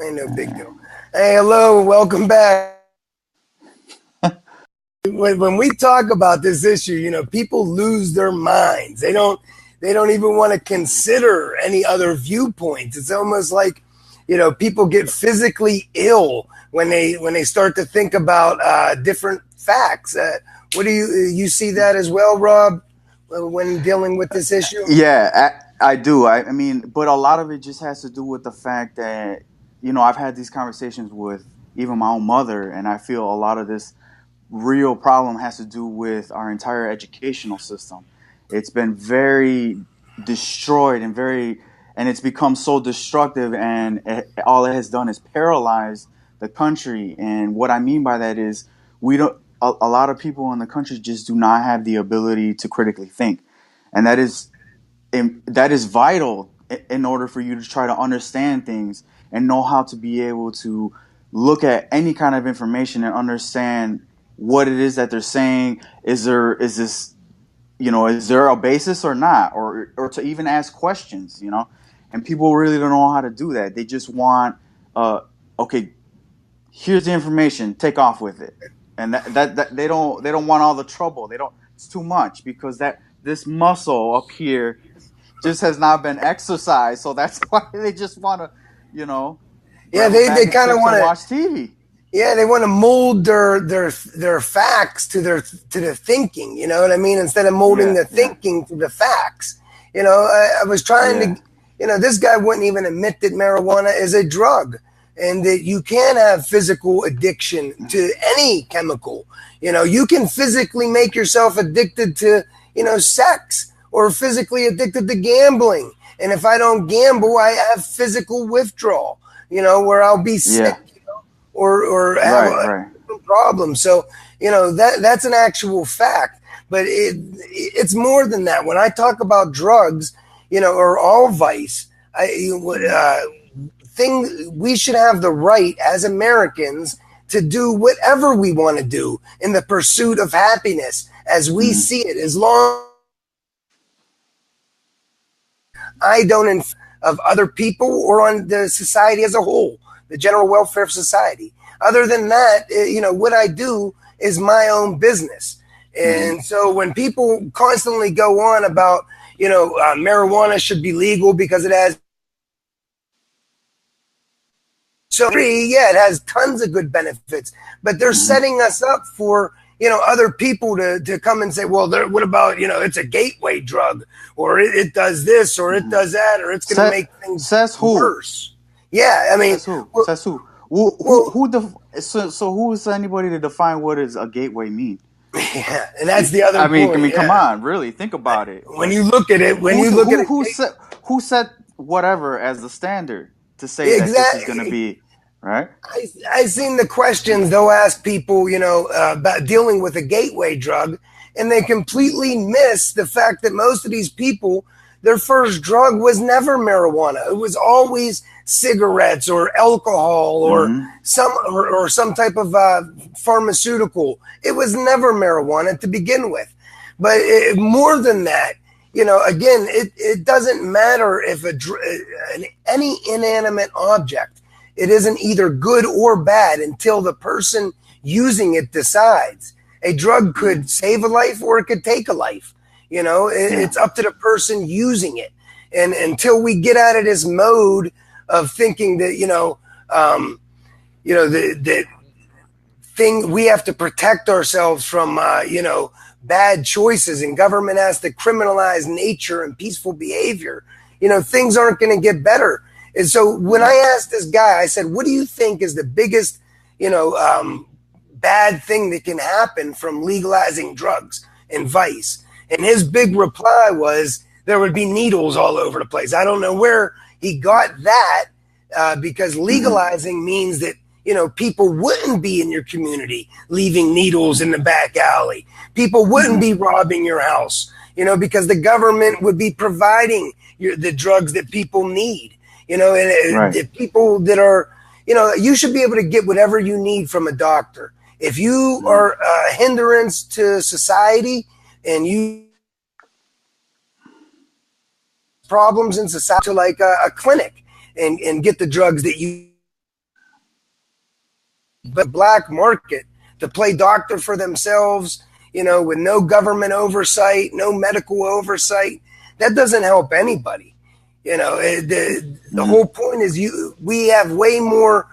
Ain't no big deal. Hey, hello, welcome back. When we talk about this issue, people lose their minds. They don't even want to consider any other viewpoints. It's almost like, people get physically ill when they start to think about different facts. What do you see that as well, Rob, when dealing with this issue? Yeah, I do. I mean, but a lot of it just has to do with the fact that, I've had these conversations with even my own mother, and I feel a lot of this real problem has to do with our entire educational system. It's been very destroyed and it's become so destructive, and all it has done is paralyze the country. And what I mean by that is we don't. A lot of people in the country just do not have the ability to critically think, and that is vital in order for you to try to understand things and know how to be able to look at any kind of information and understand what it is that they're saying. Is there a basis or not, or to even ask questions. And people really don't know how to do that. They just want, okay, here's the information, take off with it. And that they don't want all the trouble. They don't. It's too much, because that this muscle up here just has not been exercised. So that's why they just want to, Yeah, grab a they bag of kind of chips want and to. watch TV. Yeah, they want to mold their facts to their thinking. You know what I mean? Instead of molding Yeah, the yeah, thinking to the facts. I was trying yeah. to. This guy wouldn't even admit that marijuana is a drug, and that you can have physical addiction to any chemical. You can physically make yourself addicted to sex, or physically addicted to gambling. And if I don't gamble, I have physical withdrawal. Where I'll be sick, Yeah. or have Right, a right. problem. So that's an actual fact. But it's more than that. When I talk about drugs, or all vice, thing we should have the right as Americans to do whatever we want to do in the pursuit of happiness as we Mm, see it, as long I don't of other people or on the society as a whole, the general welfare of society. Other than that, what I do is my own business. mm, And so when people constantly go on about, marijuana should be legal because it has yeah, it has tons of good benefits, but they're mm. setting us up for other people to come and say, well, what about it's a gateway drug, or it does this, or it Mm. does that, or it's going to Sa- make things says who? worse. Yeah, I mean, Says who? well, Says who? Who well so who is anybody to define what does a gateway mean? yeah, and that's the other I point. mean, come Yeah, on, really think about it. when you look at it, when Who you look at who it, who set who set whatever as the standard to say that this is going to exactly. be right? I've seen the questions they'll ask people, about dealing with a gateway drug, and they completely miss the fact that most of these people, their first drug was never marijuana. It was always cigarettes or alcohol, or Mm-hmm. some type of pharmaceutical. It was never marijuana to begin with. But more than that, again, it doesn't matter if any inanimate object, it isn't either good or bad until the person using it decides. A drug Mm-hmm. could save a life or it could take a life. Yeah. It's up to the person using it. And until we get out of this mode of thinking that, that thing, we have to protect ourselves from, bad choices, and government has to criminalize nature and peaceful behavior, things aren't going to get better. And so when Yeah. I asked this guy, I said, what do you think is the biggest, bad thing that can happen from legalizing drugs and vice? And his big reply was there would be needles all over the place. I don't know where he got that, because Mm-hmm. legalizing means that, people wouldn't be in your community leaving needles in the back alley. People wouldn't Mm-hmm. be robbing your house, because the government would be providing the drugs that people need. And Right. the people that are, you should be able to get whatever you need from a doctor. If you Mm-hmm. are a hindrance to society and you problems in society, to like a clinic and get the drugs that you black market to play doctor for themselves, with no government oversight, no medical oversight. That doesn't help anybody. The whole point is we have way more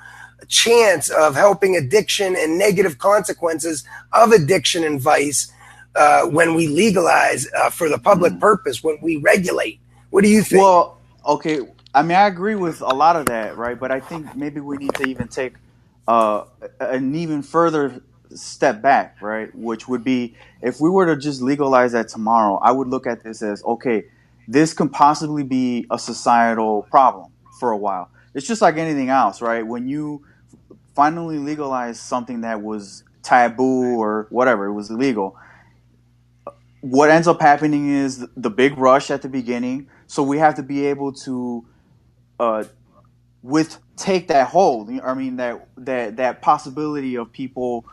chance of helping addiction and negative consequences of addiction and vice when we legalize for the public purpose, when we regulate. What do you think? Well, okay. I mean, I agree with a lot of that, right? But I think maybe we need to even take an even further step back, right? Which would be if we were to just legalize that tomorrow, I would look at this as, okay, this can possibly be a societal problem for a while. It's just like anything else, right? When you finally legalize something that was taboo or whatever, it was illegal, what ends up happening is the big rush at the beginning. So we have to be able to take that hold. I mean, that possibility of people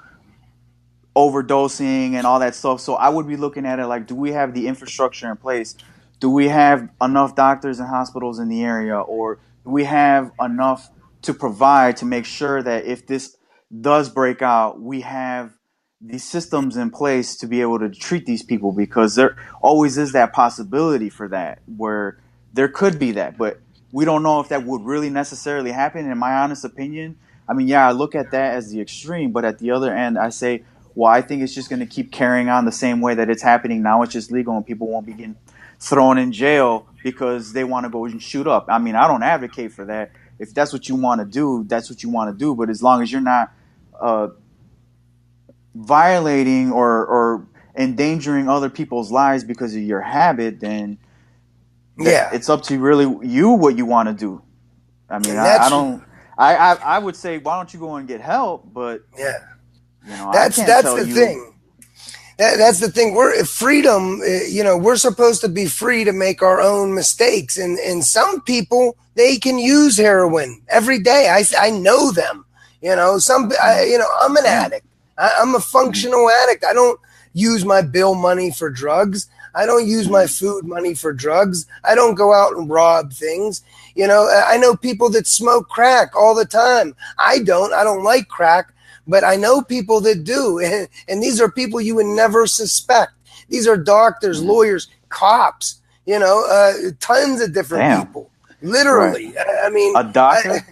overdosing and all that stuff. So I would be looking at it like, do we have the infrastructure in place? Do we have enough doctors and hospitals in the area, or do we have enough to provide to make sure that if this does break out, we have these systems in place to be able to treat these people? Because there always is that possibility for that, where there could be that, but we don't know if that would really necessarily happen. In my honest opinion, I mean, yeah, I look at that as the extreme, but at the other end, I say, well, I think it's just going to keep carrying on the same way that it's happening now. It's just legal and people won't be getting thrown in jail because they want to go and shoot up. I mean, I don't advocate for that. If that's what you want to do, that's what you want to do. But as long as you're not violating or endangering other people's lives because of your habit, then it's up to really what you want to do. I mean, I would say, why don't you go and get help? But that's the thing. That's the thing. We're freedom. We're supposed to be free to make our own mistakes, and some people, they can use heroin every day. I know them. I'm an addict. I'm a functional addict. I don't use my bill money for drugs. I don't use my food money for drugs. I don't go out and rob things. I know people that smoke crack all the time. I don't like crack, but I know people that do. And these are people you would never suspect. These are doctors, lawyers, cops, tons of different people. Literally. Right. I mean, a doctor?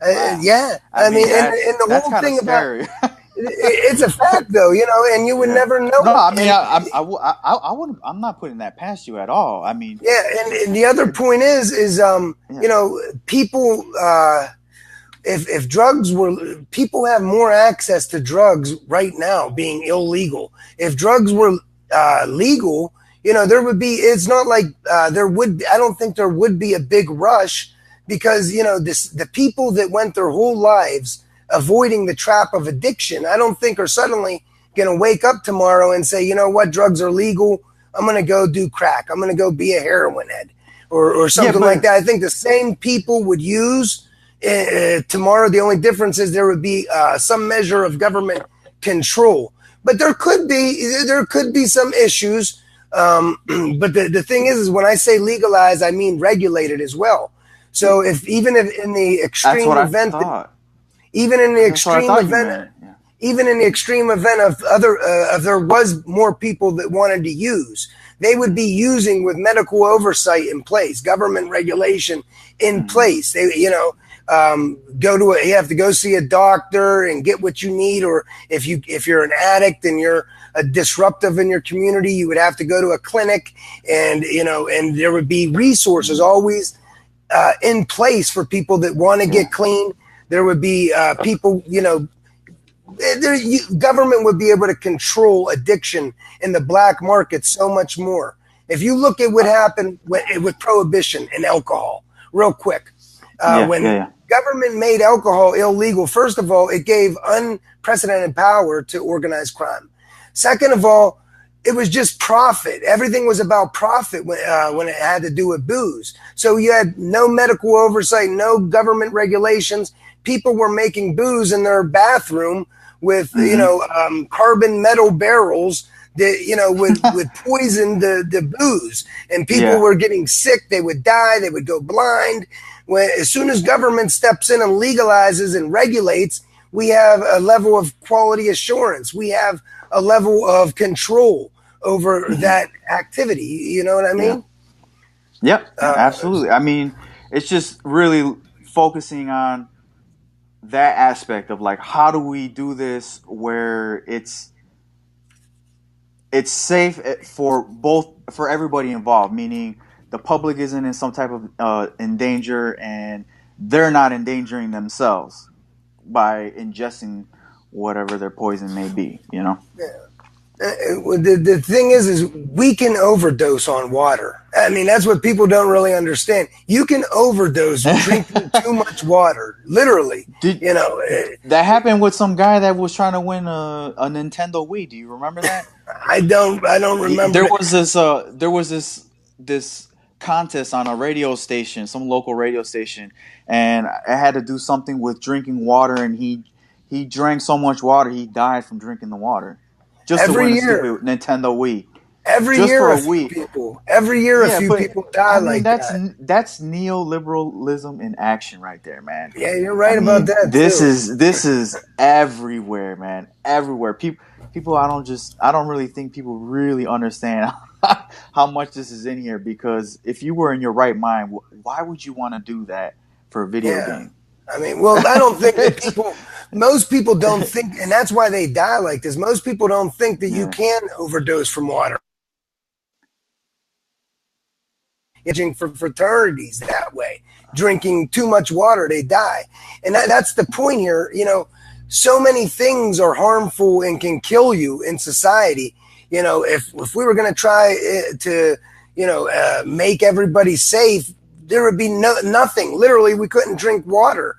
Yeah. I mean, and the whole thing about it's a fact, though, and you would never know. No, I mean, I wouldn't. I'm not putting that past you at all. I mean, and the other point is people. If drugs were, people have more access to drugs right now being illegal. If drugs were legal, there would be. It's not like there would. I don't think there would be a big rush because the people that went their whole lives avoiding the trap of addiction, I don't think are suddenly going to wake up tomorrow and say, what, drugs are legal, I'm going to go do crack, I'm going to go be a heroin head or something like that. I think the same people would use tomorrow. The only difference is there would be some measure of government control, but there could be some issues. But the thing is when I say legalize, I mean regulated as well. So if in the extreme event, even in the extreme event of there was more people that wanted to use, they would be using with medical oversight in place, government regulation in place. They, you have to go see a doctor and get what you need, or if you're an addict and you're disruptive in your community, you would have to go to a clinic, and and there would be resources always in place for people that want to get clean. There would be people, government would be able to control addiction in the black market so much more. If you look at what happened with prohibition and alcohol, real quick, when government made alcohol illegal, first of all, it gave unprecedented power to organized crime. Second of all, it was just profit. Everything was about profit when it had to do with booze. So you had no medical oversight, no government regulations. People were making booze in their bathroom with, carbon metal barrels that, would poison the booze. And people were getting sick. They would die. They would go blind. As soon as government steps in and legalizes and regulates, we have a level of quality assurance. We have a level of control over that activity. You know what I Yeah. mean? Yep. Absolutely. I mean, it's just really focusing on that aspect of like, how do we do this where it's safe for everybody involved, meaning the public isn't in some type of in danger, and they're not endangering themselves by ingesting whatever their poison may be. The thing is we can overdose on water. I mean, that's what people don't really understand. You can overdose drinking too much water, literally. Did You know, that happen with some guy that was trying to win a Nintendo Wii? Do you remember that? I don't remember There that. was this contest on a radio station, some local radio station, and it had to do something with drinking water, and he drank so much water he died from drinking the water just to Every win a year. stupid Nintendo Wii. Every Just year for a a few Wii. people. Every year a Yeah, few but people die I mean like that. that's neoliberalism in action right there, man. Yeah, you're I right about mean, that this too. is everywhere, man. Everywhere. People I don't really think people really understand how much this is in here, because if you were in your right mind, why would you want to do that for a video Yeah. game? I mean, well, I don't think that most people don't think, and that's why they die like this. Most people don't think that you Yeah. can overdose from water. For fraternities that way, drinking too much water, they die. And that's the point here. So many things are harmful and can kill you in society. If we were going to try to, make everybody safe, there would be nothing. Literally, we couldn't drink water.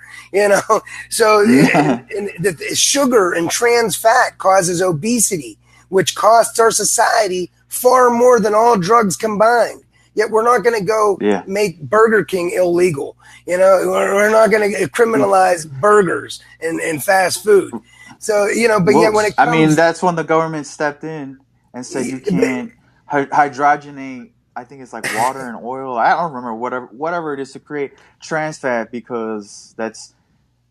So and the sugar and trans fat causes obesity, which costs our society far more than all drugs combined. Yet we're not going to go Yeah. make Burger King illegal. We're not going to criminalize burgers and fast food. So, but yet when it I comes, mean, that's when the government stepped in and said you can't hydrogenate. I think it's like water and oil. I don't remember whatever it is to create trans fat, because that's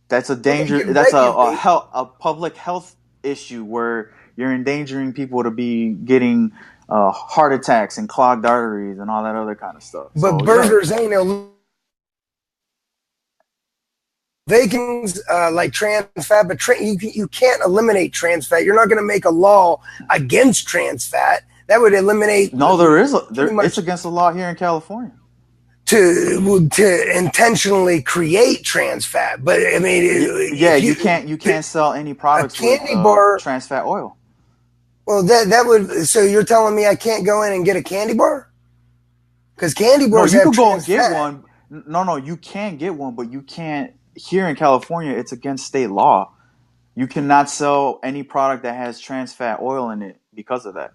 a danger. you That's regulate. a public health issue where you're endangering people to be getting heart attacks and clogged arteries and all that other kind of stuff. But So burgers ain't illegal. Vegans like trans fat, but you can't eliminate trans fat. You're not going to make a law against trans fat. That would eliminate. no, much it's against the law here in California. to intentionally create trans fat. But I mean, Yeah, you can't sell any products with candy bar. trans fat oil. Well, that would. So you're telling me I can't go in and get a candy bar? Because candy No, bars you have could go and trans get fat. one. No, you can get one, but you can't. Here in California, it's against state law. You cannot sell any product that has trans fat oil in it because of that.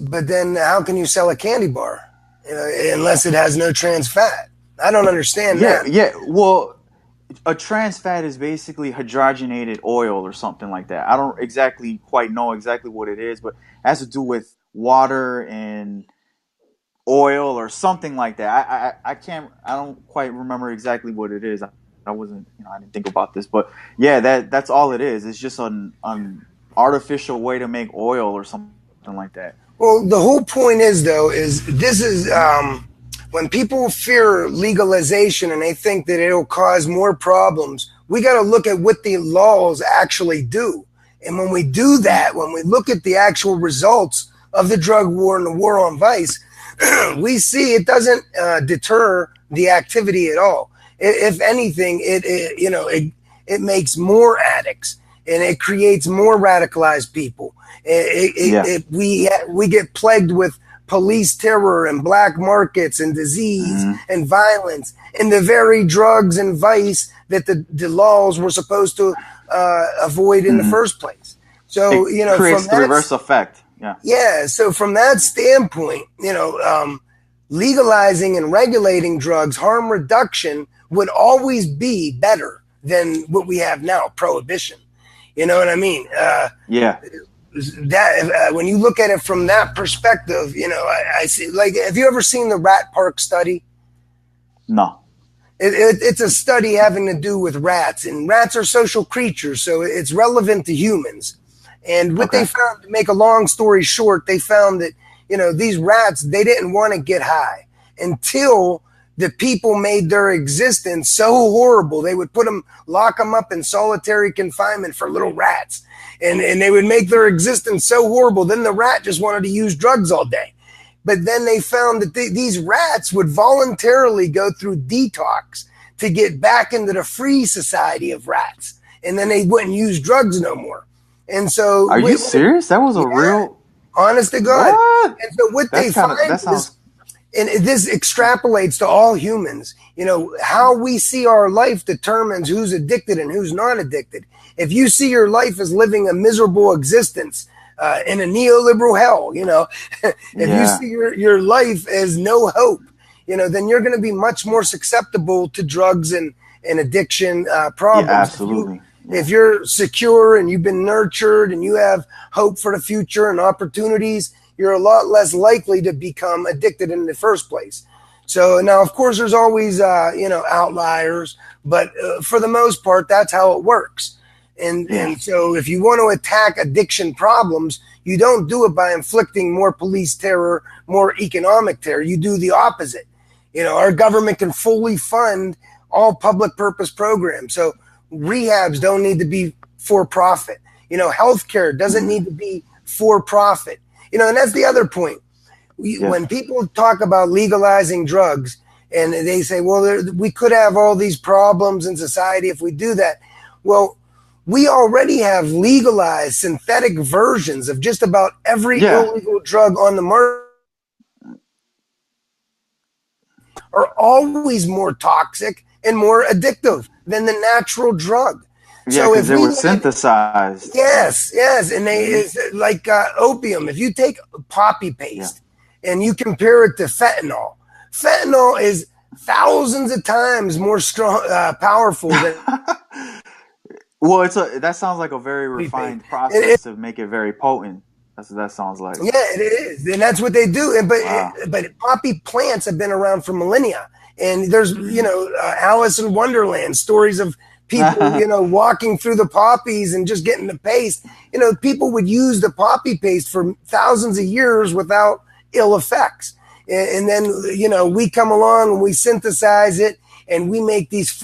But then how can you sell a candy bar unless it has no trans fat? I don't understand that. Yeah. Well, a trans fat is basically hydrogenated oil or something like that. I don't exactly quite know exactly what it is, but it has to do with water and oil or something like that. I don't quite remember exactly what it is. I wasn't, I didn't think about this, but yeah, that's all it is. It's just an artificial way to make oil or something like that. Well, the whole point is this is when people fear legalization and they think that it'll cause more problems, we got to look at what the laws actually do. And when we do that, when we look at the actual results of the drug war and the war on vice, we see it doesn't deter the activity at all. If anything, it makes more addicts and it creates more radicalized people. We get plagued with police terror and black markets and disease and violence and the very drugs and vice that the laws were supposed to avoid in the first place. So it creates the reverse effect. Yeah. So from that standpoint, legalizing and regulating drugs, harm reduction would always be better than what we have now, prohibition. You know what I mean? That when you look at it from that perspective, I see. Like, have you ever seen the Rat Park study? No. It's a study having to do with rats, and rats are social creatures, so it's relevant to humans. And what they Okay. found, to make a long story short, they found that, these rats, they didn't want to get high until the people made their existence so horrible. They would lock them up in solitary confinement for little rats. And they would make their existence so horrible. Then the rat just wanted to use drugs all day. But then they found that these rats would voluntarily go through detox to get back into the free society of rats. And then they wouldn't use drugs no more. And so, Are you serious? That was a yeah, real honest to God. what? And so what they That's kind of find that is, sounds and this extrapolates to all humans, how we see our life determines who's addicted and who's not addicted. If you see your life as living a miserable existence, in a neoliberal hell, if you yeah. see your life as no hope, then you're going to be much more susceptible to drugs and addiction Yeah, problems. absolutely. If Yeah. you're secure and you've been nurtured and you have hope for the future and opportunities, you're a lot less likely to become addicted in the first place. So now, of course, there's always outliers, but for the most part, that's how it works. And Yeah. and so, if you want to attack addiction problems, you don't do it by inflicting more police terror, more economic terror. You do the opposite. Our government can fully fund all public purpose programs. So rehabs don't need to be for profit. Healthcare doesn't Mhm. need to be for profit. And that's the other point. Yeah. When people talk about legalizing drugs and they say, well, we could have all these problems in society if we do that. Well, we already have legalized synthetic versions of just about every Yeah. illegal drug on the market, are always more toxic and more addictive than the natural drug. Yeah, So because if they we were look at, synthesized. yes, and Hmm. it's like opium. If you take poppy Yeah. paste and you compare it to fentanyl is thousands of times more strong, powerful than Well, that sounds like a very poppy paste. refined And process to make it very potent. That's what that sounds like. yeah, it is, and that's what they do. And Wow. but poppy plants have been around for millennia, and there's Hmm. Alice in Wonderland stories of people walking through the poppies and just getting the paste. People would use the poppy paste for thousands of years without ill effects, and then we come along and we synthesize it and we make these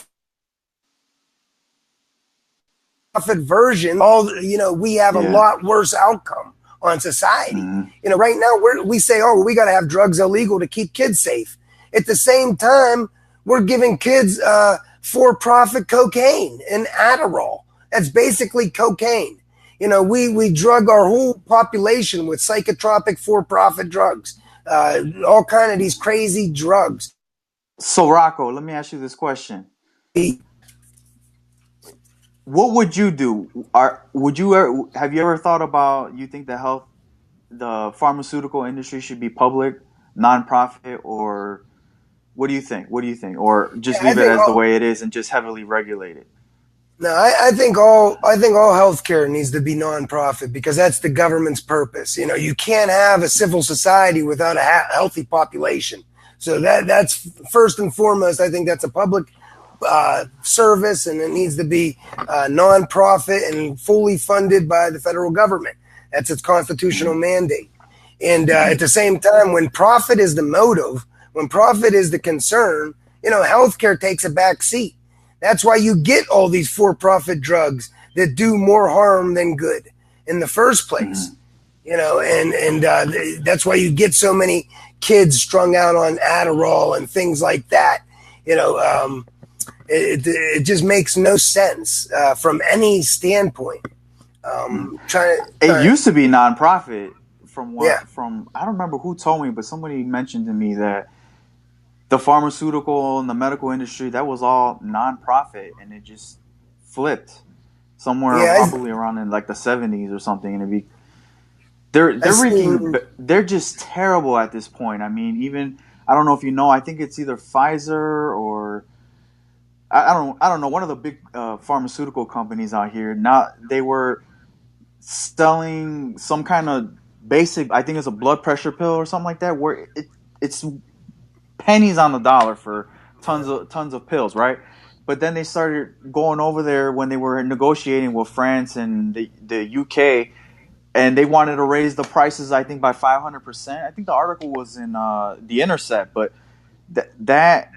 profit versions. We have a Yeah. lot worse outcome on society. Hmm. Right now we say, oh, we got to have drugs illegal to keep kids safe. At the same time, we're giving kids for-profit cocaine and Adderall. That's basically cocaine. We drug our whole population with psychotropic for-profit drugs, all kind of these crazy drugs. So, Rocco, let me ask you this question. What would you do? Have you ever thought about, you think the pharmaceutical industry should be public, nonprofit, or what do you think? What do you think? Or just I leave it think as the way it is and just heavily regulated? No, I think all healthcare needs to be nonprofit because that's the government's purpose. You can't have a civil society without a healthy population. So that's first and foremost. I think that's a public service, and it needs to be nonprofit and fully funded by the federal government. That's its constitutional Mm-hmm. mandate. And Mm-hmm. at the same time, when profit is the motive, when profit is the concern, healthcare takes a back seat. That's why you get all these for-profit drugs that do more harm than good in the first place. Mm-hmm. And that's why you get so many kids strung out on Adderall and things like that. It just makes no sense from any standpoint. Mm-hmm. Trying It to, used to be nonprofit yeah, from I don't remember who told me, but somebody mentioned to me that the pharmaceutical and the medical industry, that was all nonprofit, and it just flipped somewhere yeah. probably around in like the 70s or something, and I they're wreaking, seen, they're just terrible at this point. I mean, even I don't know if you know, I think it's either Pfizer or I don't know, one of the big pharmaceutical companies out here. Now they were selling some kind of basic, I think it's a blood pressure pill or something like that, where it's pennies on the dollar for tons of pills, right? But then they started going over there when they were negotiating with France and the UK, and they wanted to raise the prices, I think, by 500%. I think the article was in the Intercept, but th- that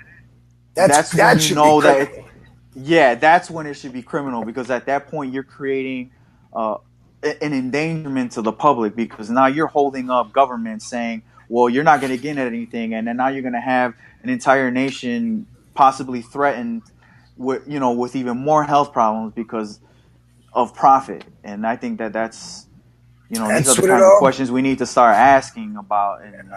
that's when That you should be know that criminal. yeah, that's when it should be criminal, because at that point you're creating uh, an endangerment to the public, because now you're holding up government saying, well, you're not going to get anything, and then now you're going to have an entire nation possibly threatened with with even more health problems because of profit. And I think that that's these are That's the what it kinds of all. questions we need to start asking about. And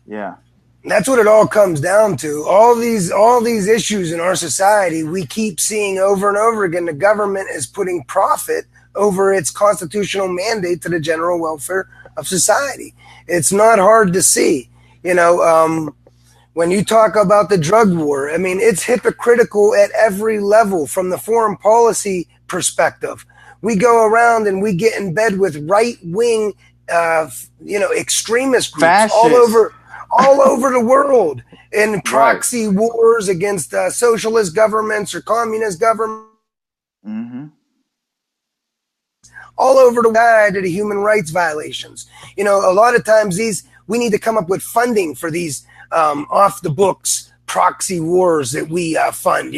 yeah, That's what it all comes down to. All these issues in our society, we keep seeing over and over again. The government is putting profit over its constitutional mandate to the general welfare of society. It's not hard to see. You know, when you talk about the drug war, I mean, it's hypocritical at every level from the foreign policy perspective. We go around and we get in bed with right wing, extremist groups fascist, all over the world in right? proxy wars against socialist governments or communist governments Mm-hmm. all over the guide to the human rights violations. A lot of times we need to come up with funding for these off the books proxy wars that we fund.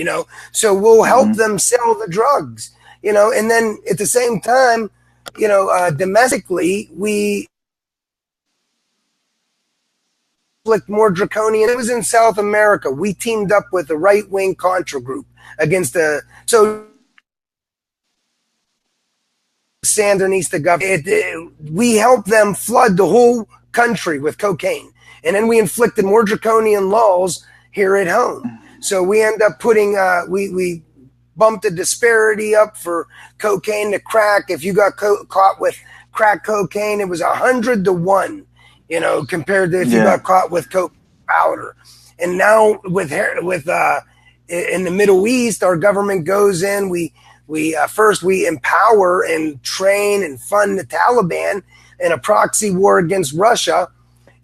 So we'll help Mm-hmm. them sell the drugs. And then at the same time, domestically we inflict more draconian. It was in South America. We teamed up with the right wing Contra group against the Sandinista government. We helped them flood the whole country with cocaine, and then we inflicted more draconian laws here at home. So we end up putting we bumped the disparity up for cocaine to crack. If you got caught with crack cocaine, it was 100 to 1, compared to if you Yeah. got caught with coke powder. And now with in the Middle East, our government goes in. We first we empower and train and fund the Taliban in a proxy war against Russia,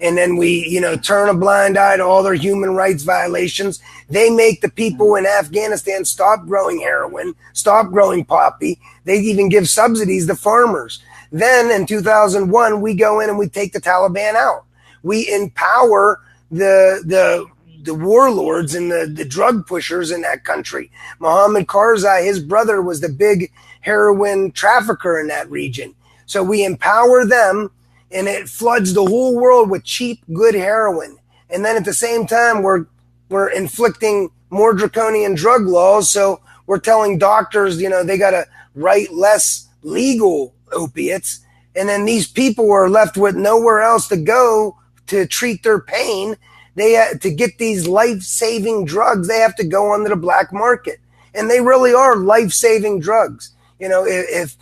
and then we turn a blind eye to all their human rights violations. They make the people in Afghanistan stop growing heroin, stop growing poppy. They even give subsidies to farmers. Then in 2001, we go in and we take the Taliban out. We empower the warlords and the drug pushers in that country. Mohammed Karzai, his brother, was the big heroin trafficker in that region. So we empower them, and it floods the whole world with cheap, good heroin. And then at the same time, we're inflicting more draconian drug laws. So we're telling doctors, they got to write less legal opiates. And then these people are left with nowhere else to go to treat their pain. To get these life-saving drugs, they have to go onto the black market, and they really are life-saving drugs. If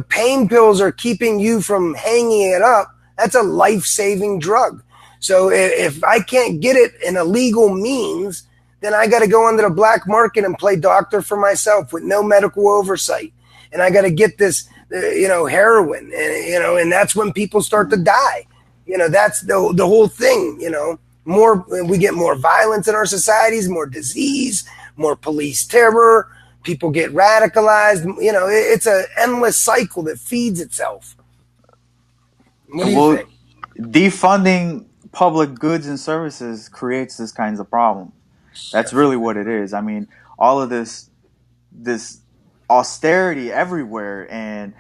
pain pills are keeping you from hanging it up, that's a life-saving drug. So if I can't get it in a legal means, then I got to go onto the black market and play doctor for myself with no medical oversight, and I got to get this, heroin, and that's when people start to die. That's the whole thing. More we get more violence in our societies, more disease, more police terror. People get radicalized. It's an endless cycle that feeds itself. What do you Well, think? defunding public goods and services creates this kinds of problem. That's really what it is. I mean, all of this austerity everywhere, and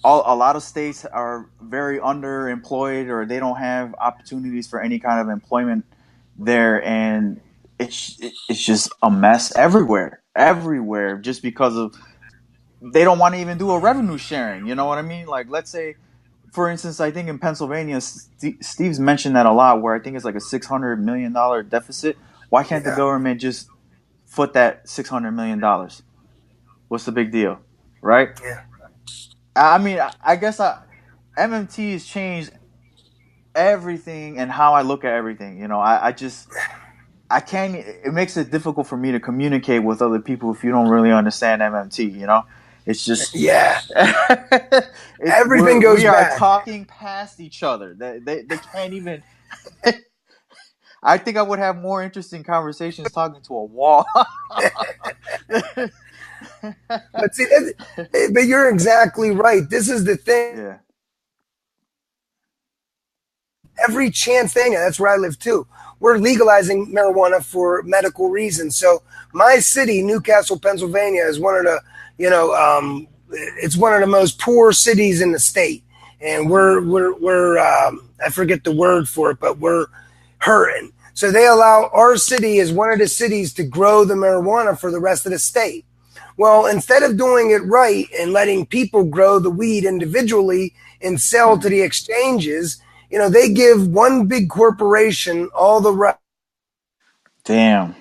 a lot of states are very underemployed, or they don't have opportunities for any kind of employment there, and it's just a mess everywhere, just because of they don't want to even do a revenue sharing. You know what I mean? Like, let's say, for instance, I think in Pennsylvania, Steve's mentioned that a lot, where I think it's like a $600 million deficit. Why can't the Yeah, government just foot that $600 million? What's the big deal, right? yeah, I mean, I guess MMT has changed everything and how I look at everything. I just I can't. It makes it difficult for me to communicate with other people if you don't really understand MMT. It's just yeah. we're Everything goes we are bad. talking past each other. They can't even. I think I would have more interesting conversations talking to a wall. But see, but you're exactly right. This is the thing. Yeah. Every chance thing, that's where I live too. We're legalizing marijuana for medical reasons. So my city, Newcastle, Pennsylvania, is one of the, it's one of the most poor cities in the state, and we're I forget the word for it, but we're hurting. So they allow our city as one of the cities to grow the marijuana for the rest of the state. Well, instead of doing it right and letting people grow the weed individually and sell to Mm. the exchanges, they give one big corporation all the right. Damn.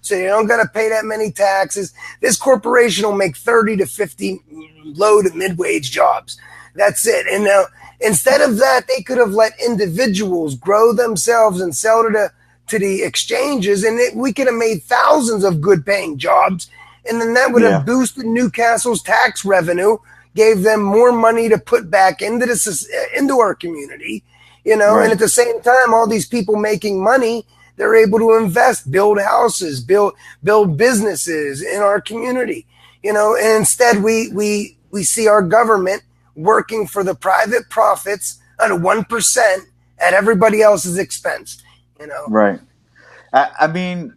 So you don't got to pay that many taxes. This corporation will make 30 to 50 low to mid wage jobs. That's it. And now, instead of that, they could have let individuals grow themselves and sell to the exchanges, and we could have made thousands of good paying jobs. And then that would have Yeah. boosted Newcastle's tax revenue, gave them more money to put back into our community, and Right. at the same time, all these people making money, they're able to invest, build houses, build businesses in our community. And instead we see our government working for the private profits at 1% at everybody else's expense. Right. I mean,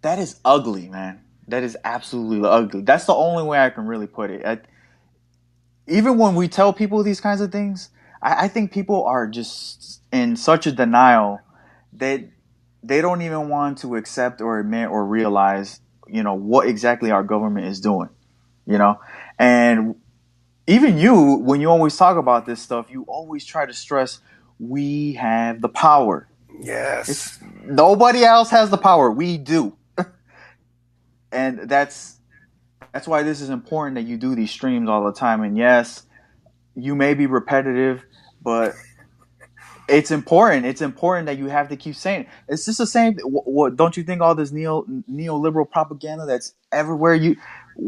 that is ugly, man. That is absolutely ugly. That's the only way I can really put it. Even when we tell people these kinds of things, I think people are just in such a denial that they don't even want to accept or admit or realize, what exactly our government is doing, you know? And even you, when you always talk about this stuff, you always try to stress we have the power. It's Yes. nobody else has the power. We do. And that's why this is important that you do these streams all the time. And yes, you may be repetitive, but it's important. It's important that you have to keep saying it. It's just the same. What don't you think all this neoliberal propaganda that's everywhere?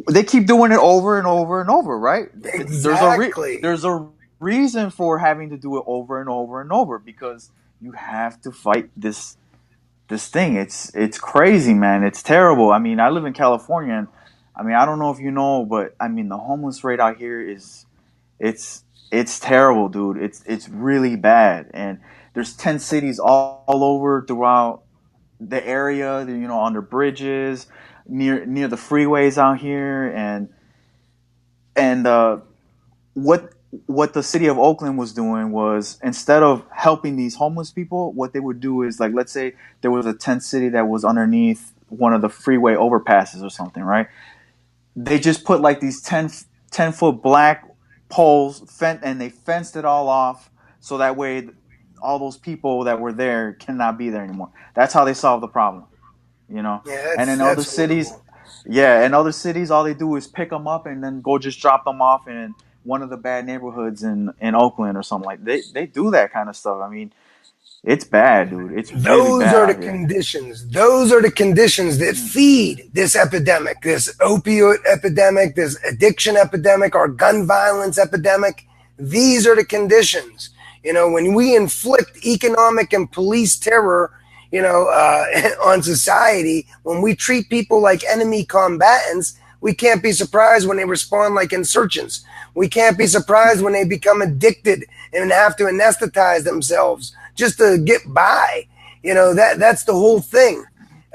They keep doing it over and over and over, right? Exactly. There's a reason for having to do it over and over and over because you have to fight this thing. It's crazy, man. It's terrible. I mean, I live in California, and I mean, I don't know if you know, but I mean, the homeless rate out here is it's it's terrible, dude. It's really bad, and there's 10 cities all over throughout the area. Under bridges, near the freeways out here, and what the city of Oakland was doing was instead of helping these homeless people, what they would do is like let's say there was a tent city that was underneath one of the freeway overpasses or something, right? They just put like these 10-foot black poles and they fenced it all off so that way all those people that were there cannot be there anymore. That's how they solve the problem, you know. Yeah, And that's in other that's cities, horrible. yeah, in other cities, all they do is pick them up and then go just drop them off in one of the bad neighborhoods in Oakland or something like. They do that kind of stuff. I mean, it's bad, dude. It's really Those bad are the out here. conditions. Those are the conditions that Mm. feed this epidemic, this opioid epidemic, this addiction epidemic, our gun violence epidemic. These are the conditions. When we inflict economic and police terror, on society, when we treat people like enemy combatants, we can't be surprised when they respond like insurgents. We can't be surprised when they become addicted and have to anesthetize themselves just to get by. That's the whole thing.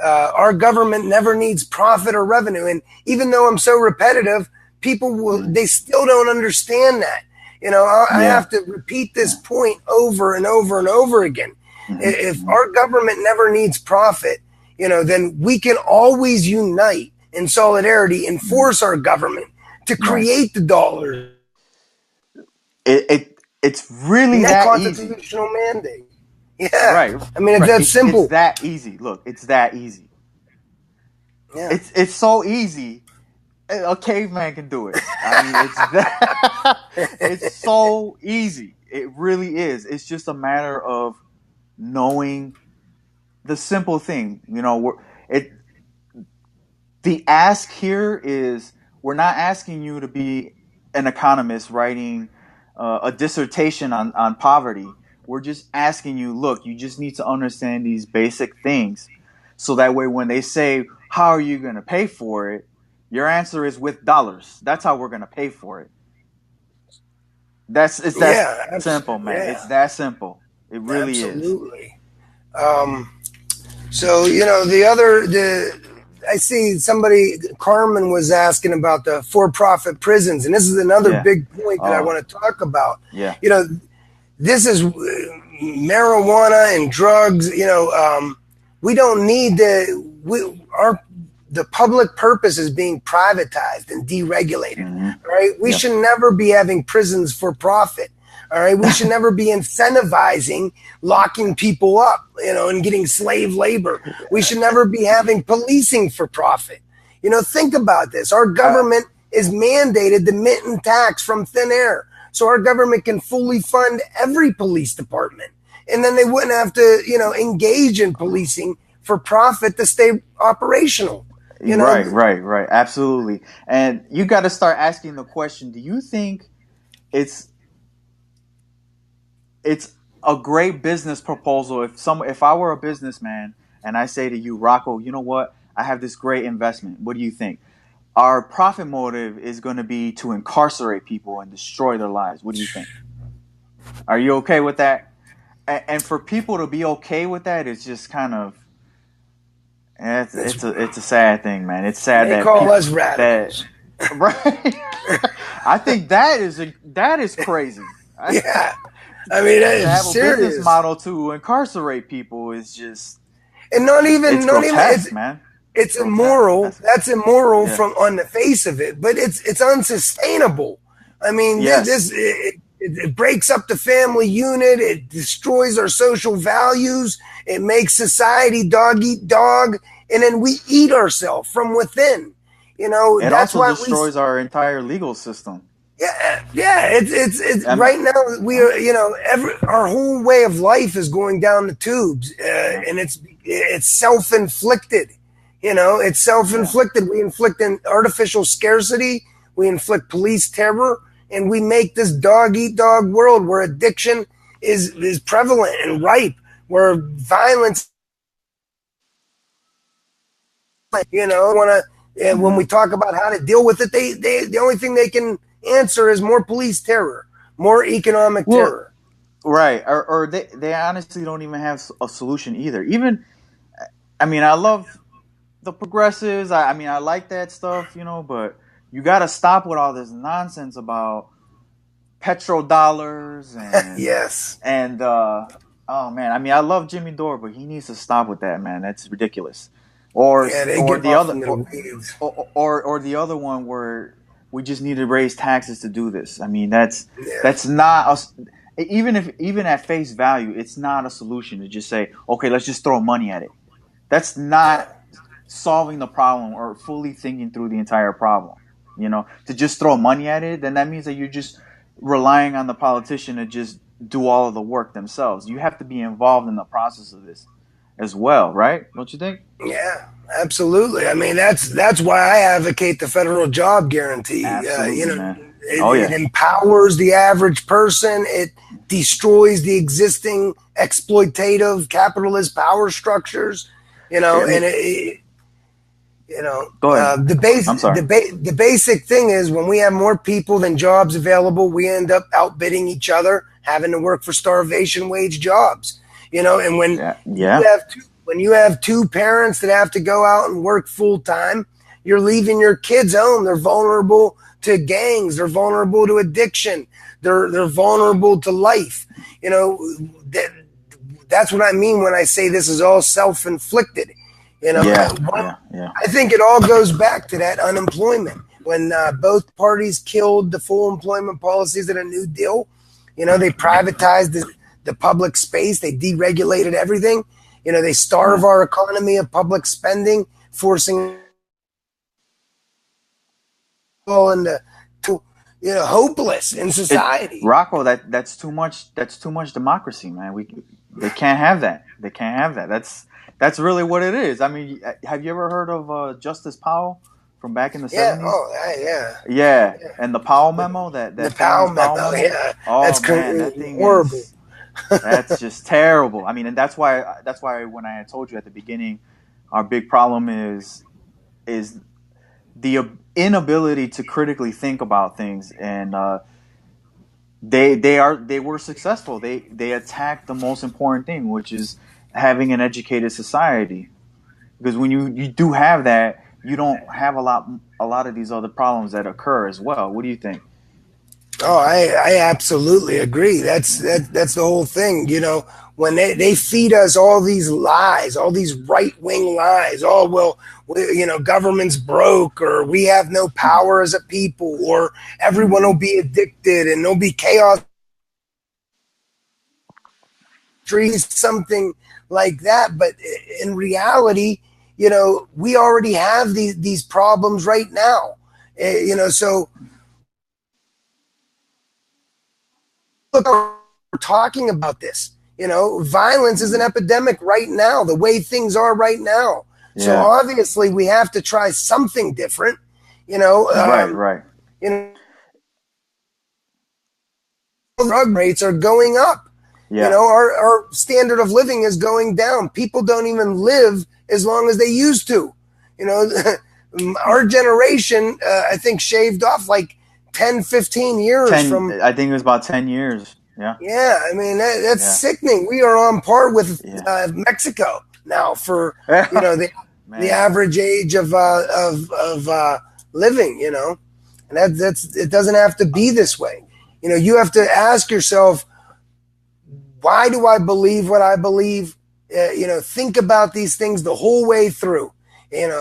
Our government never needs profit or revenue, and even though I'm so repetitive, Mm. they still don't understand that. I Yeah. have to repeat this point over and over and over again. Hmm. If Hmm. our government never needs profit, then we can always unite in solidarity and Hmm. force our government to Right. create the dollars. It's really That that easy. constitutional mandate. Yeah. Right, I mean, it's right. that It's simple. that easy. Look, it's that easy. Yeah. It's so easy. A caveman can do it. I mean, it's that. It's so easy. It really is. It's just a matter of knowing the simple thing. It the ask here is we're not asking you to be an economist writing a dissertation on poverty. We're just asking you, look, you just need to understand these basic things. So that way when they say, how are you going to pay for it? Your answer is with dollars. That's how we're going to pay for it. It's that Yeah, simple, man. It's yeah, that simple. It really is. absolutely. Um, so the I see somebody, Carmen was asking about the for-profit prisons, and this is another Yeah. big point that I Oh, want to talk about. yeah. You know, this is marijuana and drugs. We don't need the public purpose is being privatized and deregulated. Mm-hmm. All right, we Yep. should never be having prisons for profit. All right, we should never be incentivizing locking people up, and getting slave labor. We should never be having policing for profit. Think about this. Our government is mandated to mint and tax from thin air, so our government can fully fund every police department, and then they wouldn't have to, engage in policing for profit to stay operational. You know, Right. Absolutely. And you got to start asking the question, do you think it's it's a great business proposal if I were a businessman and I say to you, Rocco, you know what? I have this great investment. What do you think? Our profit motive is going to be to incarcerate people and destroy their lives. What do you think? Are you okay with that? And for people to be okay with that, it's just kind of it's a sad thing, man. It's sad they that call people us that radicals. right. I think that is crazy. Yeah, I mean, To it's have a business serious. model to incarcerate people is just And it's not even grotesque, man. it's Grotesque. immoral. That's immoral Yeah. from on the face of it, but it's unsustainable. I mean, Yes. it breaks up the family unit. It destroys our social values. It makes society dog eat dog, and then we eat ourselves from within. It That's also why destroys our entire legal system. yeah. It's Um, right now we are, our whole way of life is going down the tubes, yeah. and it's self inflicted. It's self Yeah. inflicted. We inflict an artificial scarcity. We inflict police terror, and we make this dog eat dog world where addiction is prevalent and ripe, where violence. Want to when Mm-hmm. we talk about how to deal with it, they the only thing they can answer is more police terror, more economic Well, terror. right. Or they honestly don't even have a solution either. Even I mean, I love the progressives. I mean, I like that stuff, but you got to stop with all this nonsense about petrodollars Yes. and oh man, I mean, I love Jimmy Dore, but he needs to stop with that, man. That's ridiculous. Or Yeah, they or get the off other in the weeds. or the other one where we just need to raise taxes to do this. I mean, Yeah. that's not even at face value, it's not a solution to just say, okay, let's just throw money at it. That's not solving the problem or fully thinking through the entire problem. To just throw money at it, then that means that you're just relying on the politician to just do all of the work themselves. You have to be involved in the process of this as well, right? Don't you think? Yeah, absolutely. I mean, that's why I advocate the federal job guarantee. Absolutely, man. Oh It yeah. empowers the average person. It destroys the existing exploitative capitalist power structures. I And mean, go ahead. I'm sorry. the basic thing is when we have more people than jobs available, we end up outbidding each other, having to work for starvation wage jobs. And Yeah. Yeah. when you have two parents that have to go out and work full time, you're leaving your kids home. They're vulnerable to gangs. They're vulnerable to addiction. They're vulnerable to life. That's what I mean when I say this is all self-inflicted. Yeah. Yeah. Yeah. I think it all goes back to that unemployment. When both parties killed the full employment policies of the New Deal, they privatized the public space. They deregulated everything. They starve our economy of public spending, forcing all into hopeless in society. Rocco, that's too much. That's too much democracy, man. They can't have that. They can't have that. That's really what it is. I mean, have you ever heard of Justice Powell from back in the Yeah. 70s? Oh, yeah. Yeah, and the Powell memo, The that Powell famous Powell memo. memo. Yeah. Oh That's man, that thing horrible. That's just terrible. I mean, and that's why when I had told you at the beginning, our big problem is the inability to critically think about things, and they were successful. They attacked the most important thing, which is having an educated society. Because when you do have that, you don't have a lot of these other problems that occur as well. What do you think? Oh, I absolutely agree. That's the whole thing. When they feed us all these lies, all these right wing lies. Oh well, government's broke, or we have no power as a people, or everyone will Mm-hmm. be addicted, and there'll be chaos, something like that. But in reality, we already have these problems right now. So look, we're talking about this. Violence is an epidemic right now, the way things are right now. So Yeah. obviously, we have to try something different. Right. Right. You know, drug rates are going up. Yeah. Our standard of living is going down. People don't even live as long as they used to. Our generation, I think, shaved off like 10, 15 years 10. from. I think it was about 10 years. Yeah. Yeah, I mean that's Yeah. sickening. We are on par with Yeah. Mexico now for the Man. average age of living. And that's it. Doesn't have to be this way. You have to ask yourself, why do I believe what I believe? Think about these things the whole way through. And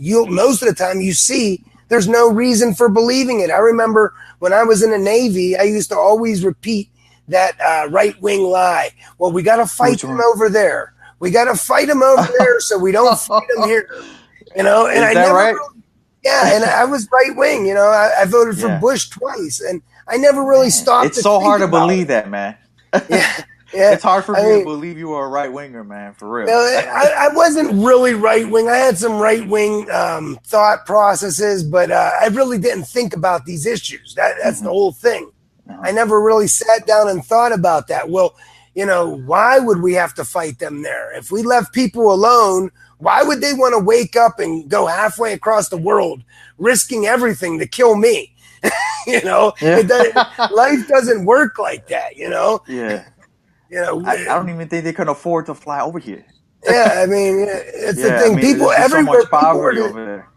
you most of the time you see there's no reason for believing it. I remember when I was in the Navy, I used to always repeat that right wing lie. Well, we got to fight them over there. We got to fight them over there so we don't fight them here. And Is I that never right? really, yeah, and I was right wing. I voted for Yeah. Bush twice, and I never really Man, stopped it's to so think hard to about believe it. that, man. Yeah, yeah. It's hard for I me to mean, believe you are a right winger, man. For real. I wasn't really right wing. I had some right wing thought processes, but I really didn't think about these issues. That's the Hmm. whole thing. Uh-huh. I never really sat down and thought about that. Well, why would we have to fight them there? If we left people alone, why would they want to wake up and go halfway across the world, risking everything to kill me? Yeah. Life doesn't work like that. Yeah. You know, I don't even think they can afford to fly over here. yeah. I mean, it's the Yeah. I thing. mean, People there's just so everywhere. much People poverty are over there.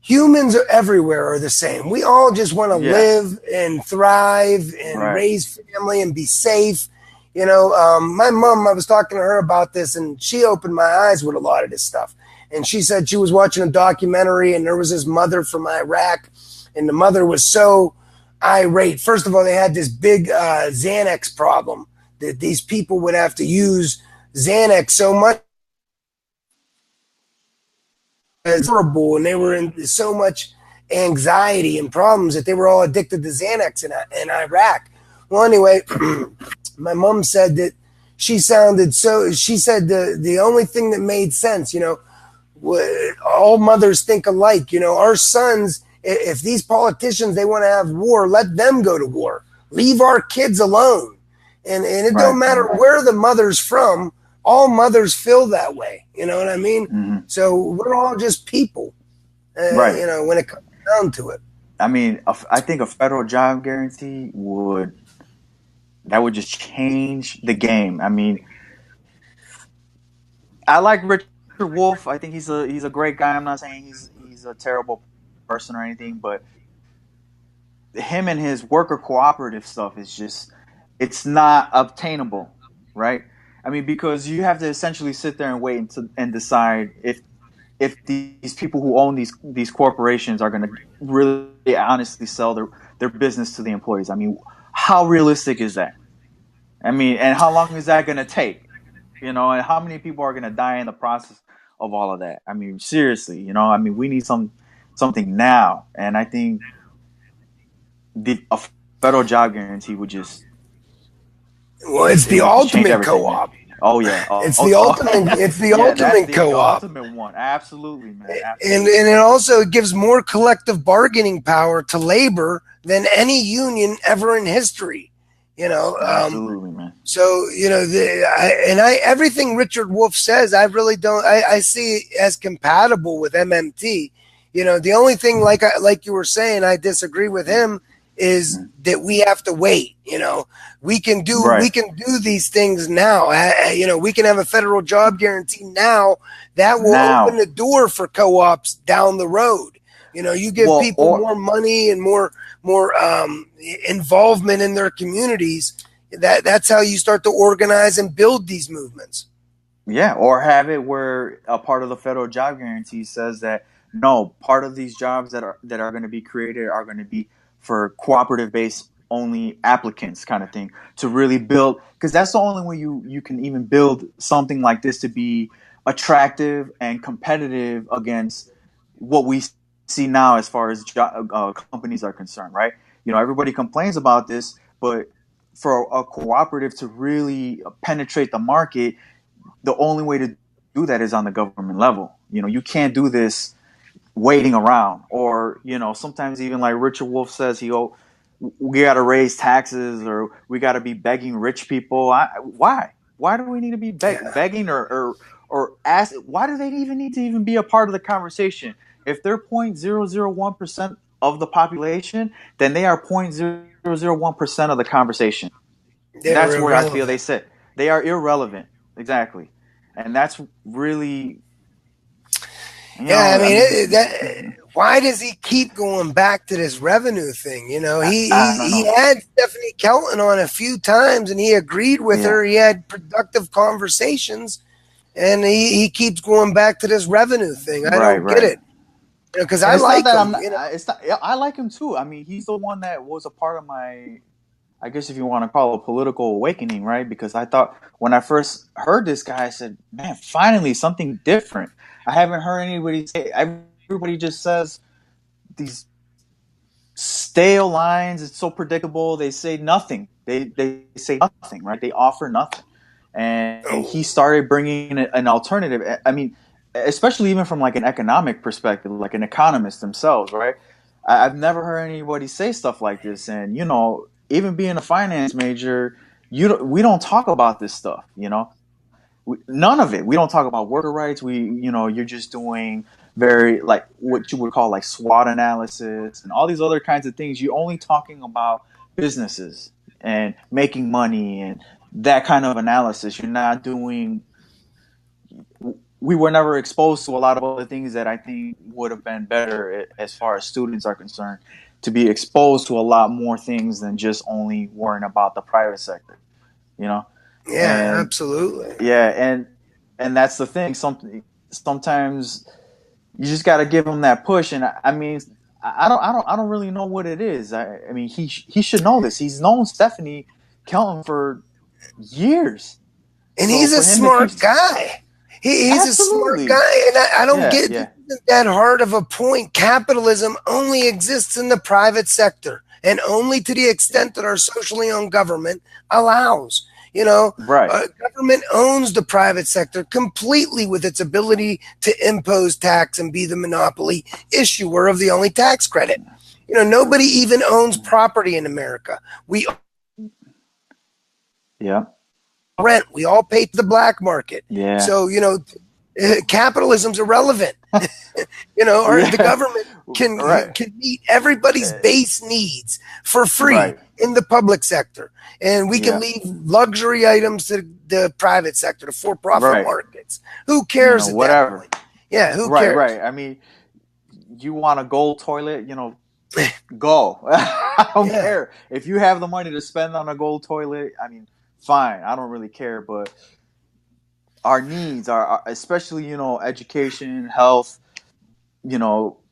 Humans are everywhere are the same. We all just want to Yeah. live and thrive and Right. raise family and be safe. My mom, I was talking to her about this, and she opened my eyes with a lot of this stuff. And she said she was watching a documentary, and there was this mother from Iraq, and the mother was so irate. First of all, they had this big Xanax problem that these people would have to use Xanax so much horrible, and they were in so much anxiety and problems that they were all addicted to Xanax in Iraq. Well, anyway, my mom said that she said the only thing that made sense, all mothers think alike. Our sons, if these politicians, they want to have war, let them go to war. Leave our kids alone. And it Right. don't matter where the mother's from. All mothers feel that way. You know what I mean? Hmm. So we're all just people, Right. when it comes down to it. I mean, I think a federal job guarantee would just change the game. I mean, I like Richard Wolf. I think he's a great guy. I'm not saying he's a terrible person or anything, but him and his worker cooperative stuff is just it's not obtainable, right? I mean, because you have to essentially sit there and wait and decide if these people who own these corporations are going to really honestly sell their business to the employees. I mean, how realistic is that? I mean, and how long is that going to take? And how many people are going to die in the process of all of that? I mean, seriously, I mean, we need something now, and I think a federal job guarantee would just Well, it's it the would just change ultimate everything, man. co-op. Oh yeah. It's the ultimate. It's the Yeah, that's ultimate the co-op, ultimate one. Absolutely, man. and Absolutely. it also gives more collective bargaining power to labor than any union ever in history. You know, Absolutely, man. so everything Richard Wolff says, I really don't. I see as compatible with MMT. The only thing, like you were saying, I disagree with him is Mm. that we have to wait. We Right. can do these things now. We can have a federal job guarantee now that will open Now, the door for co-ops down the road. You give well, people or more money and more involvement in their communities. That's how you start to organize and build these movements. yeah, or have it where a part of the federal job guarantee says that no, part of these jobs that are going to be created are going to be for cooperative based only applicants, kind of thing, to really build, because that's the only way you can even build something like this to be attractive and competitive against what we see now as far as companies are concerned, right? Everybody complains about this, but for a cooperative to really penetrate the market, the only way to do that is on the government level. You can't do this waiting around, or sometimes even like Richard Wolff says, we got to raise taxes, or we got to be begging rich people. Why do we need to be Yeah, begging, or ask? Why do they even need to even be a part of the conversation? If they're 0.001% of the population, then they are 0.001% of the conversation. they're That's where I feel they irrelevant. sit. They are irrelevant. Exactly. And that's really, Yeah, I I mean, mean, why does he keep going back to this revenue thing? I don't He know. had Stephanie Kelton on a few times, and he agreed with Yeah. her. He had productive conversations, and he keeps going back to this revenue thing. I Right, don't get right. it. Because And I it's not like that him. I'm not, it's not, I like him too. I mean, he's the one that was a part of my, I guess if you want to call it, political awakening, right? Because I thought when I first heard this guy, I said, man, finally something different. I haven't heard anybody say, everybody just says these stale lines. It's so predictable. They say nothing. They say nothing, right? They offer nothing. And he Oh, started bringing an alternative. I mean, especially even from like an economic perspective, like an economist themselves, right? I've never heard anybody say stuff like this. And even being a finance major, we don't talk about this stuff. None of it. We don't talk about worker rights. You're just doing very like what you would call like SWOT analysis and all these other kinds of things. You're only talking about businesses and making money and that kind of analysis. You're not doing. We were never exposed to a lot of other things that I think would have been better as far as students are concerned, to be exposed to a lot more things than just only worrying about the private sector. You know, yeah, and absolutely. yeah, and that's the thing. Sometimes you just got to give him that push. And I mean, I don't really know what it is. I mean, he should know this. He's known Stephanie Kelton for years. And So he's a for him to keep, smart guy. He's a smart absolutely, guy, and I don't yeah, get, this yeah, isn't that hard of a point. Capitalism only exists in the private sector, and only to the yeah, extent that our socially owned government allows. right, Government owns the private sector completely with its ability to impose tax and be the monopoly issuer of the only tax credit. Nobody even owns property in America. We yeah, rent. We all pay to the black market. yeah, So, capitalism's irrelevant. Or the yeah, government can right, can meet everybody's base needs for free right, in the public sector, and we can yeah, leave luxury items to the private sector, the for-profit right. markets. Who cares at that Whatever. point? Yeah, who Right, cares? right. I mean, you want a gold toilet, go. I don't Yeah, care. If you have the money to spend on a gold toilet, I mean, fine. I don't really care. But our needs are especially, education, health,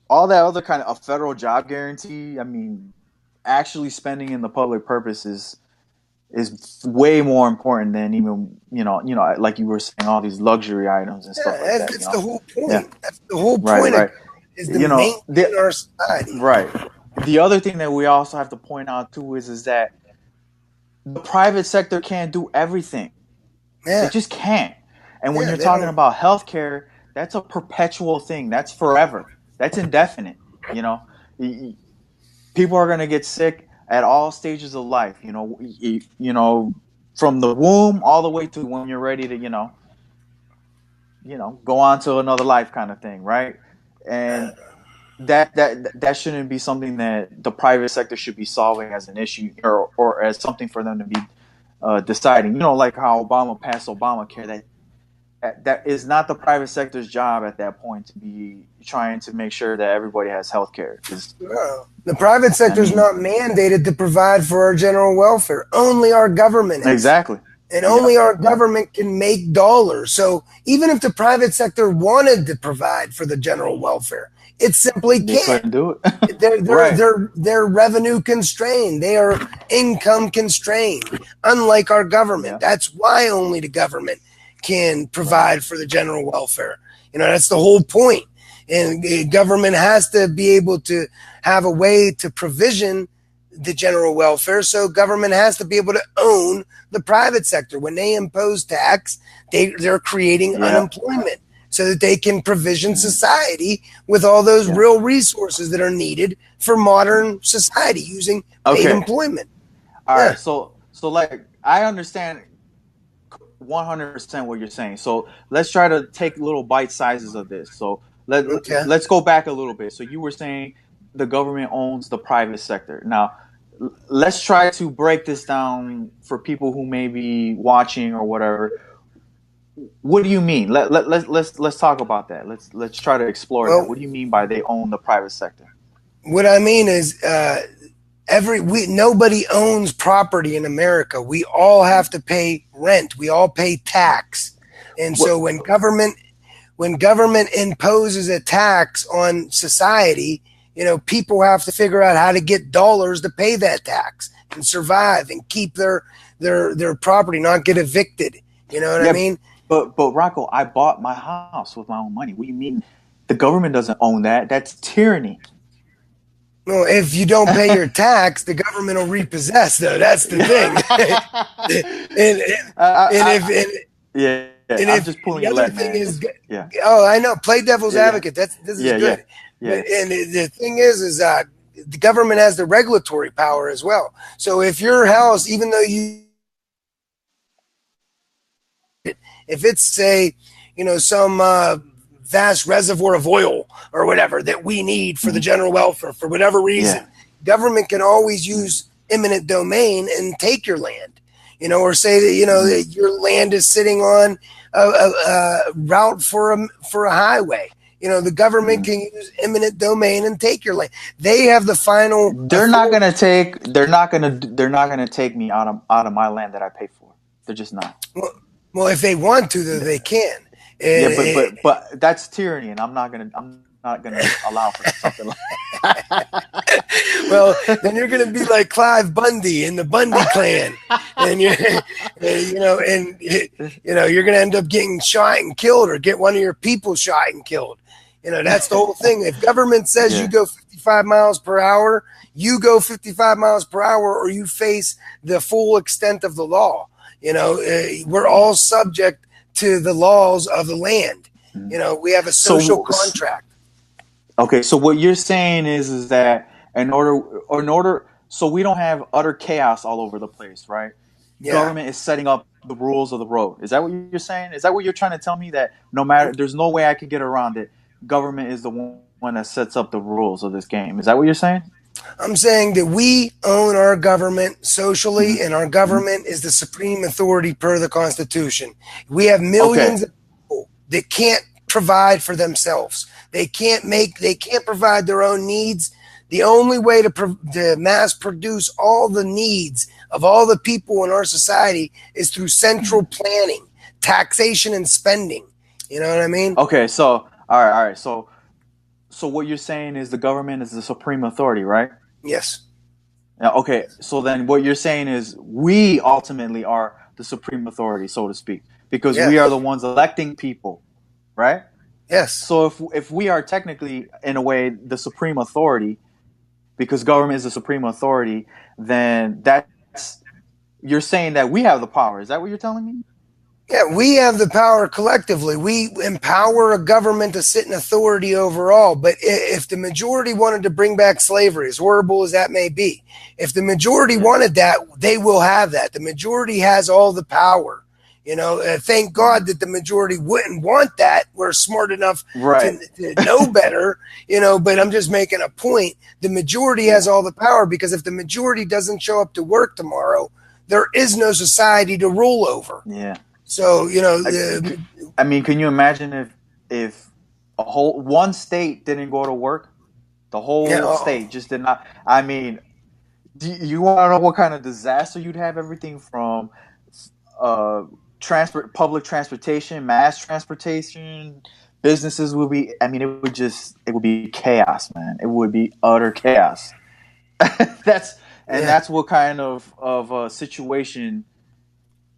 all that other kind of a federal job guarantee. I mean, actually spending in the public purpose is way more important than even, like you were saying, all these luxury items and stuff like yeah, that. that's the whole Yeah. point. That's the whole Right, point of right. government, is to maintain our society. Right. The other thing that we also have to point out too is that the private sector can't do everything. They Yeah, just can't. And when yeah, you're they talking don't. about healthcare, that's a perpetual thing. That's forever. That's indefinite. You know, people are going to get sick. at all stages of life. From the womb all the way to when you're ready to, go on to another life kind of thing, right? And that shouldn't be something that the private sector should be solving as an issue, or as something for them to be deciding. Like how Obama passed Obamacare. That is not the private sector's job at that point to be trying to make sure that everybody has health care. No. The private sector is not mandated to provide for our general welfare. Only our government is. Exactly. And only our government can make dollars. So even if the private sector wanted to provide for the general welfare, it simply They can't. couldn't do it. They're revenue constrained. They are income constrained, unlike our government. That's why only the government can provide for the general welfare. That's the whole point. And the government has to be able to have a way to provision the general welfare. So government has to be able to own the private sector. When they impose tax, they're creating unemployment so that they can provision society with all those real resources that are needed for modern society using paid employment. All right. So like, I understand 100% what you're saying. So let's try to take little bite sizes of this. So let's go back a little bit. So you were saying the government owns the private sector. Now, let's try to break this down for people who may be watching or whatever. What do you mean? Let's talk about that. Let's try to explore that. What do you mean by they own the private sector? What I mean is nobody owns property in America. We all have to pay rent. We all pay tax. And so when government imposes a tax on society, people have to figure out how to get dollars to pay that tax and survive and keep their property, not get evicted. You know what I mean? But Rocco, I bought my house with my own money. What do you mean the government doesn't own that? That's tyranny. Well, if you don't pay your tax, the government will repossess, though. That's the thing. I'm just pulling your leg, man. Oh, I know. Play devil's advocate. This is good. Yeah. And the thing is the government has the regulatory power as well. So if your house, even though if it's, say, some vast reservoir of oil or whatever that we need for the general welfare for whatever reason, government can always use eminent domain and take your land, or say that, that your land is sitting on a route for a highway. The government can use eminent domain and take your land. They have the final. They're not gonna take me out of my land that I pay for. They're just not. Well, if they want to, they can. But that's tyranny, and I'm not gonna allow for something like that. Well, then you're gonna be like Clive Bundy in the Bundy clan, and you're gonna end up getting shot and killed, or get one of your people shot and killed. That's the whole thing. If government says you go 55 miles per hour, you go 55 miles per hour, or you face the full extent of the law. We're all subject to the laws of the land. We have a social contract. Okay, so what you're saying is that in order, so we don't have utter chaos all over the place, right? Yeah. Government is setting up the rules of the road. Is that what you're saying? Is that what you're trying to tell me? That there's no way I can get around it. Government is the one that sets up the rules of this game. Is that what you're saying? I'm saying that we own our government socially, and our government is the supreme authority per the Constitution. We have millions of people that can't provide for themselves. They can't provide their own needs. The only way to mass produce all the needs of all the people in our society is through central planning, taxation, and spending. You know what I mean? Okay, so all right. So what you're saying is the government is the supreme authority, right? Yes. Okay, so then what you're saying is we ultimately are the supreme authority, so to speak, because we are the ones electing people, right? Yes. So if we are technically, in a way, the supreme authority, because government is the supreme authority, then you're saying that we have the power. Is that what you're telling me? Yeah, we have the power collectively. We empower a government to sit in authority overall. But if the majority wanted to bring back slavery, as horrible as that may be, if the majority Yeah. wanted that, they will have that. The majority has all the power. Thank Mhm. God that the majority wouldn't want that. We're smart enough Right. to know better, but I'm just making a point. The majority has Yeah. all the power because if the majority doesn't show up to work tomorrow, there is no society to rule over. Yeah. So, I, I mean, can you imagine if a whole one state didn't go to work, the yeah, whole state just did not. I mean, do you want to know what kind of disaster you'd have? Everything from uh, public transportation, mass transportation, businesses would be. I mean, it would be chaos, man. It would be utter chaos. that's yeah. that's what kind of a situation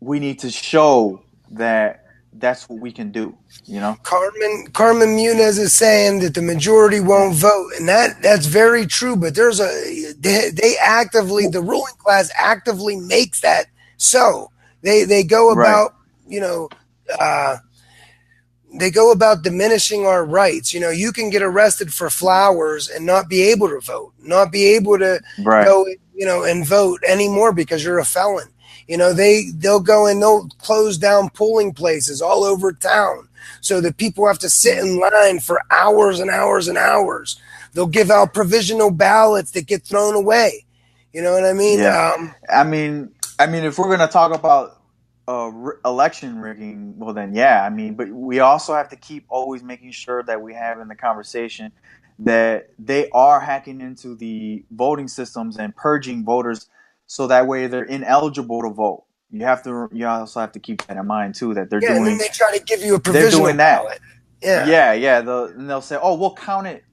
we need to show that that's what we can do. You know? Carmen Muniz is saying that the majority Yeah. won't vote, and that's very true. But they actively, Well, the ruling class actively makes that so. They go right. about, you know, uh, they go about diminishing our rights. You can get arrested for flowers and not be able to vote, not be able to Right. go, and vote anymore because you're a felon. They'll go and they'll close down polling places all over town so that people have to sit Yeah. in line for hours and hours and hours. They'll give out provisional ballots that get thrown away. You know what I mean? Yeah. I mean, if we're gonna talk about election rigging, well, then yeah. I mean, but we also have to keep always making sure that we have in the conversation that they are hacking into the voting systems and purging voters, so that way they're ineligible to vote. You also have to keep that in mind too. That Yeah, and then they try to give you a they're provisional doing that. ballot. Yeah. Yeah, yeah. And they'll say, "Oh, we'll count it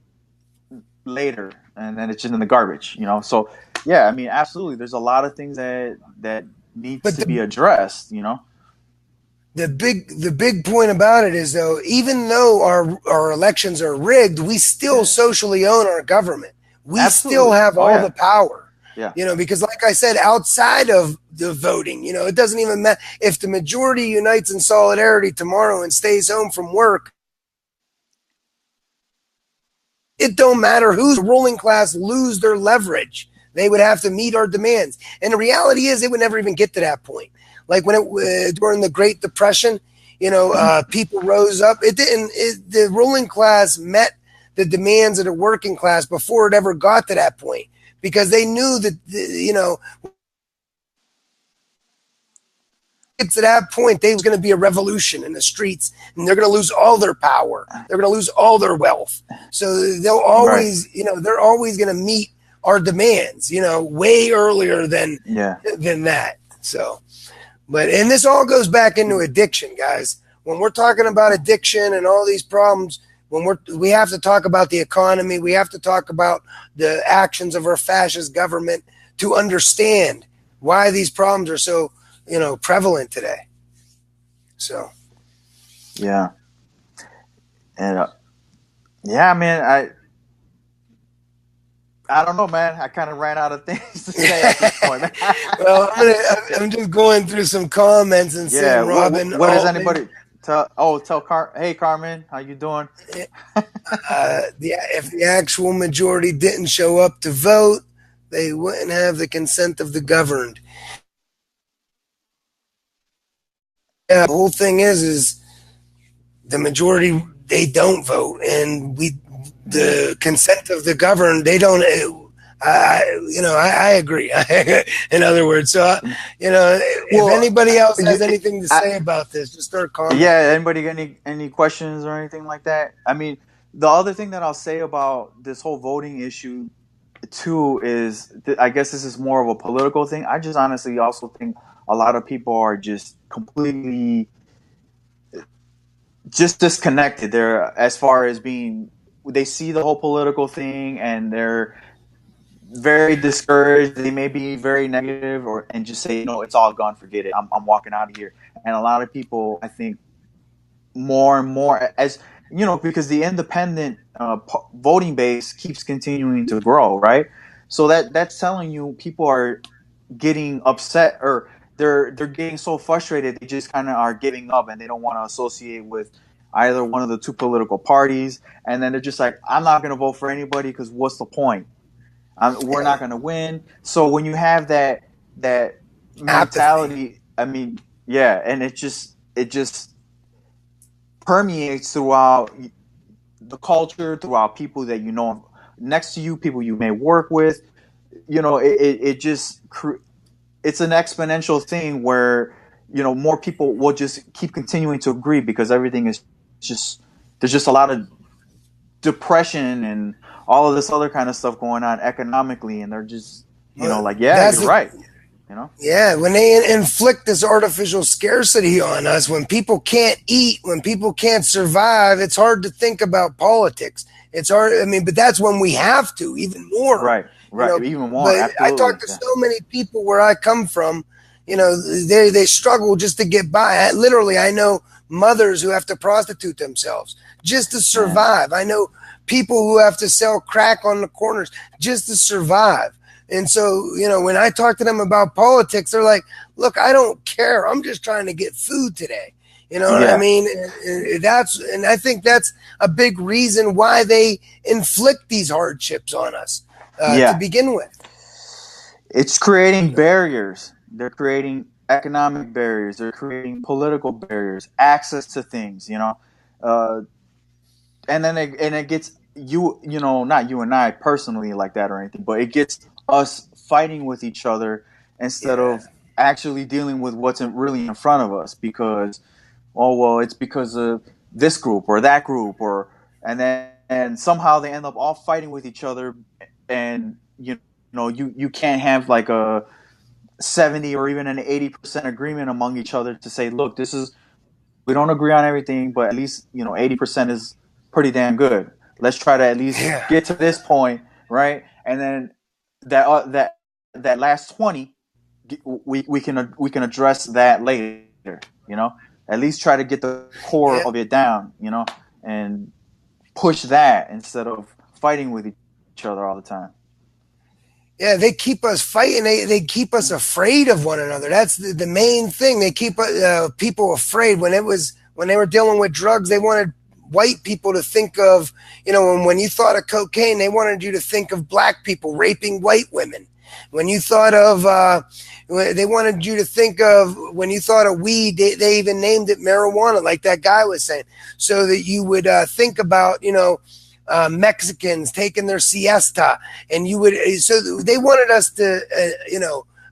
later," and then it's just in the garbage. So yeah, I mean, absolutely. There's a lot of things that needs But to be addressed. the big point about it is, though, even though our elections are rigged, we still Yeah, socially own our government. We still absolutely. have Oh all the yeah, power. yeah. Because like I said, outside of the voting, it doesn't even matter if the majority unites in solidarity tomorrow and stays home from work. It don't matter who's ruling class lose their leverage. They would have to meet our demands. And the reality is, it would never even get to that point. Like when during the Great Depression, people rose up. It didn't. The ruling class met the demands of the working class before it ever got to that point because they knew that get to that point, there's going to be a revolution in the streets, and they're going to lose all their power. They're going to lose all their wealth. So they'll Right. always, they're always going to meet our demands, way earlier Yeah. than that. So, and this all goes back into addiction, guys. When we're talking about addiction and all these problems, we have to talk about the economy. We have to talk about the actions of our fascist government to understand why these problems are so prevalent today. So Yeah. And yeah, man. I don't know, man. I kind of ran out of things to say at this point, man. well, I'm just going through some comments and Yeah. saying, Robin, What does anybody tell? Oh, Hey, Carmen, how you doing? if the actual majority didn't show up to vote, they wouldn't have the consent of the governed. Yeah, the whole thing is the majority, they don't vote, and Yeah. the consent of the governed, they don't. I agree. In other words, so if Well, anybody else has I, anything to I, say about this, just start commenting. yeah. Anybody got any questions or anything like that? I mean, the other thing that I'll say about this whole voting issue too is I guess this is more of a political thing. I just honestly also think a lot of people are just completely just disconnected. They're as far as being they see the whole political thing and they're very discouraged. They may be very negative or and just say, no, it's all gone. Forget it. I'm walking out of here. And a lot of people, I think, more and more as because the independent voting base keeps continuing to grow, right? So that's telling you people are getting upset or they're getting so frustrated they just kind of are giving up and they don't want to associate with either one of the two political parties, and then they're just like, I'm not going to vote for anybody because what's the point? We're Yeah. not going to win. So when you have that Apathy. mentality, I mean, yeah, and it just permeates throughout the culture, throughout people that you know next to you, people you may work with. You know, it just it's an exponential thing where more people will just keep continuing to agree because everything is just there's just a lot of depression and all of this other kind of stuff going on economically, and they're just Well, like, yeah, that's you're the, right. You know, yeah, when they inflict this artificial scarcity on us, when people can't eat, when people can't survive, it's hard to think about politics. It's hard. I mean, but that's when we have to, even more, right, you right, know. even more, But I absolutely, talk to yeah, so many people where I come from, they struggle just to get by. Literally, I know mothers who have to prostitute themselves just to man, survive. I know people who have to sell crack on the corners just to survive. And so, when I talk to them about politics, they're like, look, I don't care. I'm just trying to get food today. You know what I yeah, mean? And I think that's a big reason why they inflict these hardships on us to yeah. begin with. It's creating barriers. They're creating economic barriers. They're creating political barriers, access to things. Uh, and then it gets not you and I personally like that or anything, but it gets us fighting with each other instead Yeah. of actually dealing with what's really in front of us because, oh well, it's because of this group or that group, or and somehow they end up all fighting with each other, and you can't have like a 70 or even an 80% agreement among each other to say, look, this is, we don't agree on everything, but at least 80% is pretty damn good. Let's try to at least Yeah. get to this point, right? And then that last 20, we can address that later. At least try to get the core Yeah. of it down, and push that instead of fighting with each other all the time. Yeah, they keep us fighting. They keep us afraid of one another. That's the main thing. They keep people afraid. When they were dealing with drugs, they wanted white people to think of, when you thought of cocaine, they wanted you to think of black people raping white women. When you thought of, they wanted you to think of, when you thought of weed, they even named it marijuana, like that guy was saying, so that you would think about, Mexicans taking their siesta, and so they wanted us to,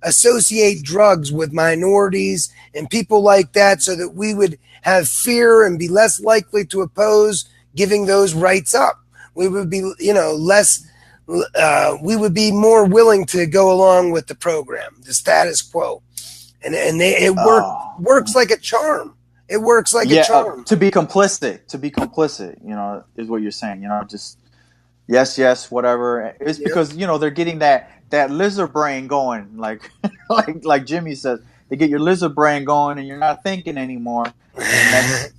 associate drugs with minorities and people like that, so that we would have fear and be less likely to oppose giving those rights up. We would be, less. We would be more willing to go along with the program, the status quo, and it Oh, works like a charm. It works like a yeah. charm. To be complicit, is what you're saying. Just yes, yes, whatever. It's Yep. because they're getting that lizard brain going, like like Jimmy says, they get your lizard brain going, and you're not thinking anymore, and that's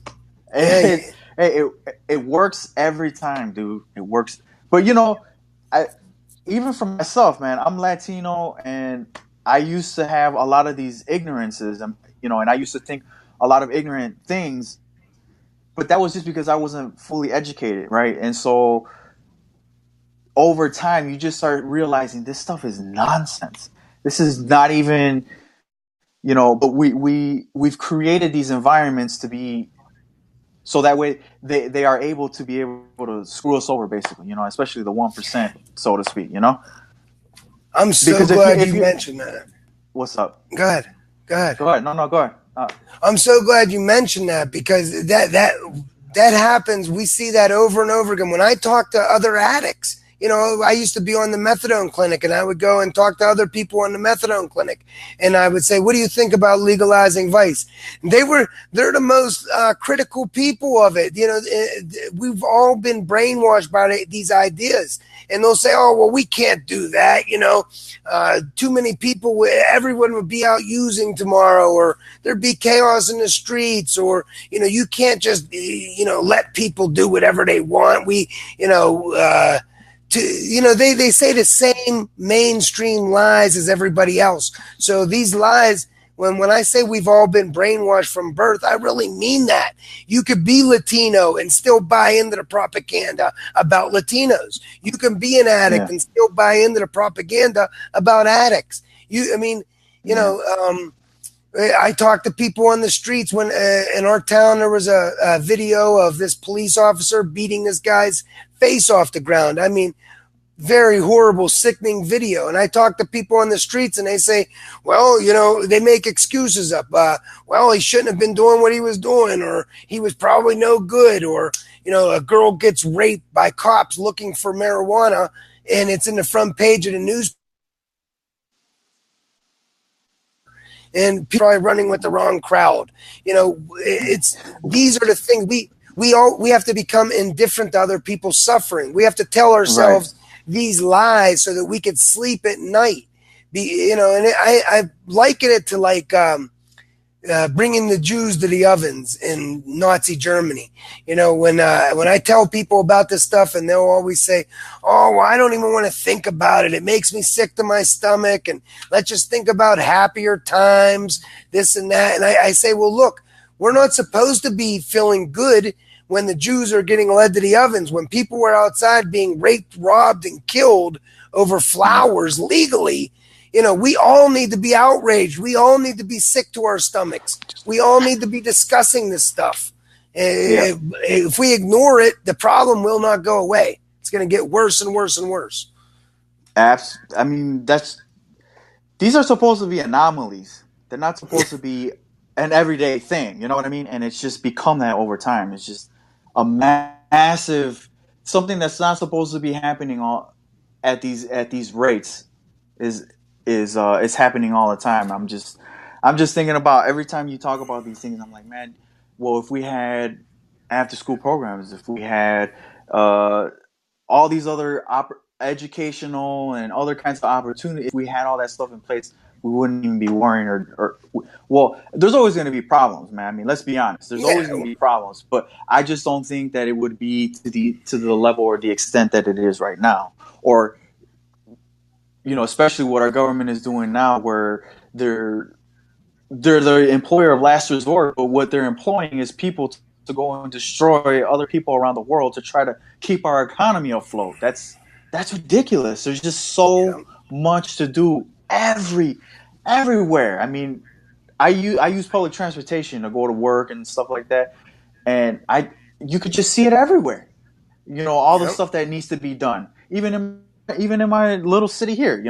Yeah. it works every time, dude. It works, but I even for myself, man, I'm Latino, and I used to have a lot of these ignorances, and I used to think a lot of ignorant things, but that was just because I wasn't fully educated, right? And so over time, you just start realizing this stuff is nonsense. This is not even, but we've created these environments to be so that way they are able to be able to screw us over, basically, especially the 1%, so to speak. I'm so Because if you glad if you you mentioned that. what's up? Go ahead. Go ahead. Go ahead. No, go ahead. I'm so glad you mentioned that, because that happens. We see that over and over again. When I talk to other addicts, I used to be on the methadone clinic, and I would go and talk to other people on the methadone clinic, and I would say, "What do you think about legalizing vice?" And they're the most critical people of it. We've all been brainwashed by these ideas, and they'll say, "Oh, well, we can't do that. Too many people. Everyone would be out using tomorrow, or there'd be chaos in the streets, or you can't just let people do whatever they want. We you know." They say the same mainstream lies as everybody else. So these lies, When I say we've all been brainwashed from birth, I really mean that. You could be Latino and still buy into the propaganda about Latinos. You can be an addict Yeah. and still buy into the propaganda about addicts. I mean, you Yeah. know, I talked to people on the streets when in our town there was a video of this police officer beating this guy's face off the ground. I mean, very horrible, sickening video. And I talk to people on the streets and they say, well, they make excuses up. Well, he shouldn't have been doing what he was doing, or he was probably no good, or, a girl gets raped by cops looking for marijuana and it's in the front page of the news. And people are running with the wrong crowd. It's these are the things we have to become indifferent to other people's suffering. We have to tell Right. ourselves these lies so that we could sleep at night. And I liken it to like bringing the Jews to the ovens in Nazi Germany. When I tell people about this stuff, and they'll always say, "Oh, well, I don't even want to think about it. It makes me sick to my stomach." And let's just think about happier times, this and that. And I say, well, look, we're not supposed to be feeling good when the Jews are getting led to the ovens, when people were outside being raped, robbed, and killed over flowers legally. We all need to be outraged. We all need to be sick to our stomachs. We all need to be discussing this stuff. Yeah. If we ignore it, the problem will not go away. It's going to get worse and worse and worse. I mean, these are supposed to be anomalies. They're not supposed to be an everyday thing. You know what I mean? And it's just become that over time. It's just a massive something that's not supposed to be happening all at these rates is happening all the time. I'm just thinking about every time you talk about these things. I'm like, man, well, if we had after school programs, if we had all these other educational and other kinds of opportunities, if we had all that stuff in place, we wouldn't even be worrying well, there's always going to be problems, man. I mean, let's be honest. There's always going to be problems, but I just don't think that it would be to the level or the extent that it is right now. Or especially what our government is doing now, where they're the employer of last resort, but what they're employing is people to go and destroy other people around the world to try to keep our economy afloat. That's ridiculous. There's just so much to do everywhere. I mean, I use public transportation to go to work and stuff like that, and you could just see it everywhere. All the stuff that needs to be done, even in my little city here.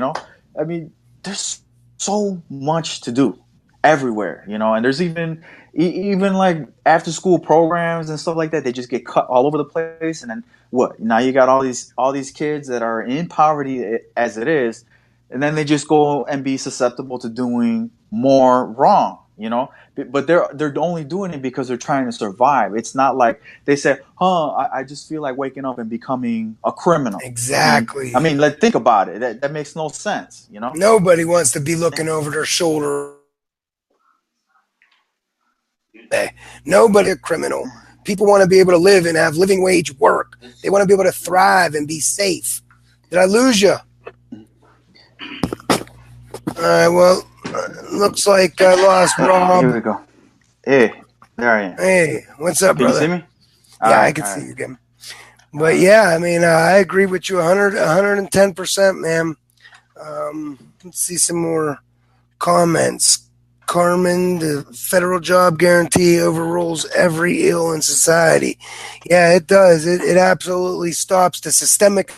I mean, there's so much to do everywhere. And there's even like after school programs and stuff like that. They just get cut all over the place, and then what? Now you got all these kids that are in poverty as it is, and then they just go and be susceptible to doing more wrong. But they're only doing it because they're trying to survive. It's not like they say, I just feel like waking up and becoming a criminal. Exactly. I mean, think about it. That makes no sense. Nobody wants to be looking over their shoulder. Nobody a criminal. People want to be able to live and have living wage work. They want to be able to thrive and be safe. Did I lose you? All right, well, looks like I lost Rob. Here we go. Hey, there I am. Hey, what's up, brother? Can you see me? Yeah, I can see you again. But yeah, I mean, I agree with you 110%, man. Let's see some more comments. Carmen, the federal job guarantee overrules every ill in society. Yeah, it does. It absolutely stops the systemic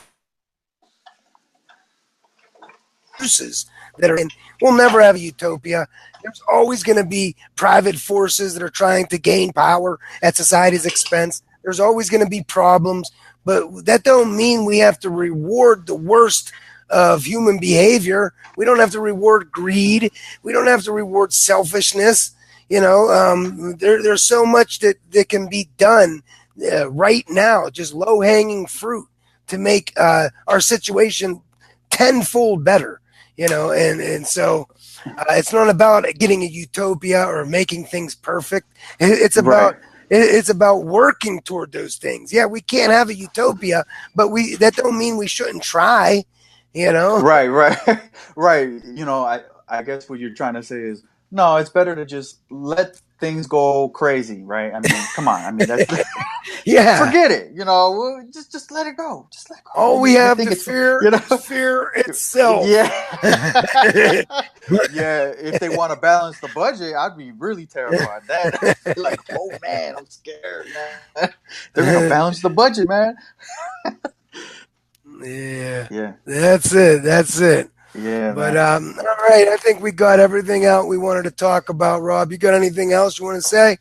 uses that are in. We'll never have a utopia. There's always going to be private forces that are trying to gain power at society's expense. There's always going to be problems, but that don't mean we have to reward the worst of human behavior. We don't have to reward greed. We don't have to reward selfishness. There's so much that can be done right now, just low-hanging fruit to make our situation tenfold better. And so it's not about getting a utopia or making things perfect. It's about It's about working toward those things. Yeah, we can't have a utopia, but that don't mean we shouldn't try. Right. I guess what you're trying to say is No, it's better to just let things go crazy, right? I mean, come on. I mean, that's Yeah. forget it. You know, just let it go. Just let it go, All man. we You have think to it's, fear you know, is fear itself. yeah, yeah. If they want to balance the budget, I'd be really terrified. That I'd be like, oh man, I'm scared, man. They're gonna balance the budget, man. Yeah, Yeah, that's it. That's it. yeah, But man. all right, I think we got everything out we wanted to talk about. Rob, you got anything else you want to say?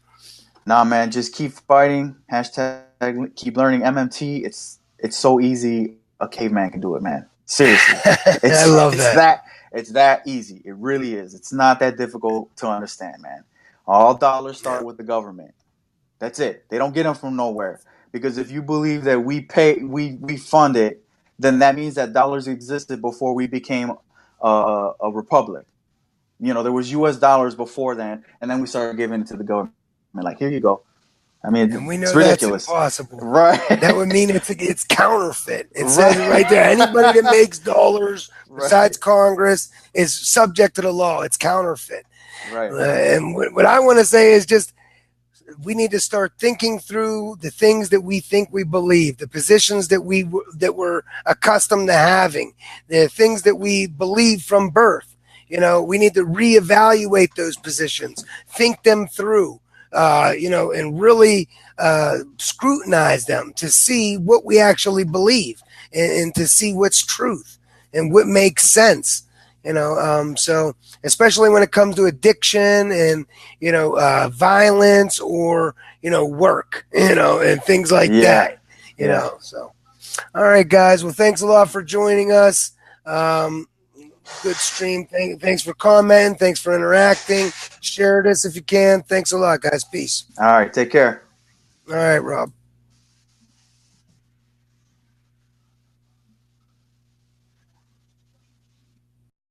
Nah, man. Just keep fighting. Hashtag keep learning MMT. It's so easy. A caveman can do it, man. Seriously, I it's love it's that. that it's that easy. It really is. It's not that difficult to understand, man. All dollars Yeah. start with the government. That's it. They don't get them from nowhere. Because if you believe that we fund it, then that means that dollars existed before we became a republic. You know, there was U.S. dollars before then, and then we started giving it to the government. Like, here you go. I And mean, we it's know that's ridiculous, impossible. right? That would mean it's counterfeit. It says it Right, right there. Anybody that makes dollars besides right, Congress is subject to the law. It's counterfeit. right. And what I want to say is just we need to start thinking through the things that we think we believe, the positions that we're accustomed to having, the things that we believe from birth. We need to reevaluate those positions, think them through, and really scrutinize them to see what we actually believe and to see what's truth and what makes sense. So especially when it comes to addiction and violence or work, and things like Yeah, that. yeah. So all right, guys. Well, thanks a lot for joining us. Um, Good stream. Thanks for commenting. Thanks for interacting. Share this if you can. Thanks a lot, guys. Peace. All right, take care. All right, Rob.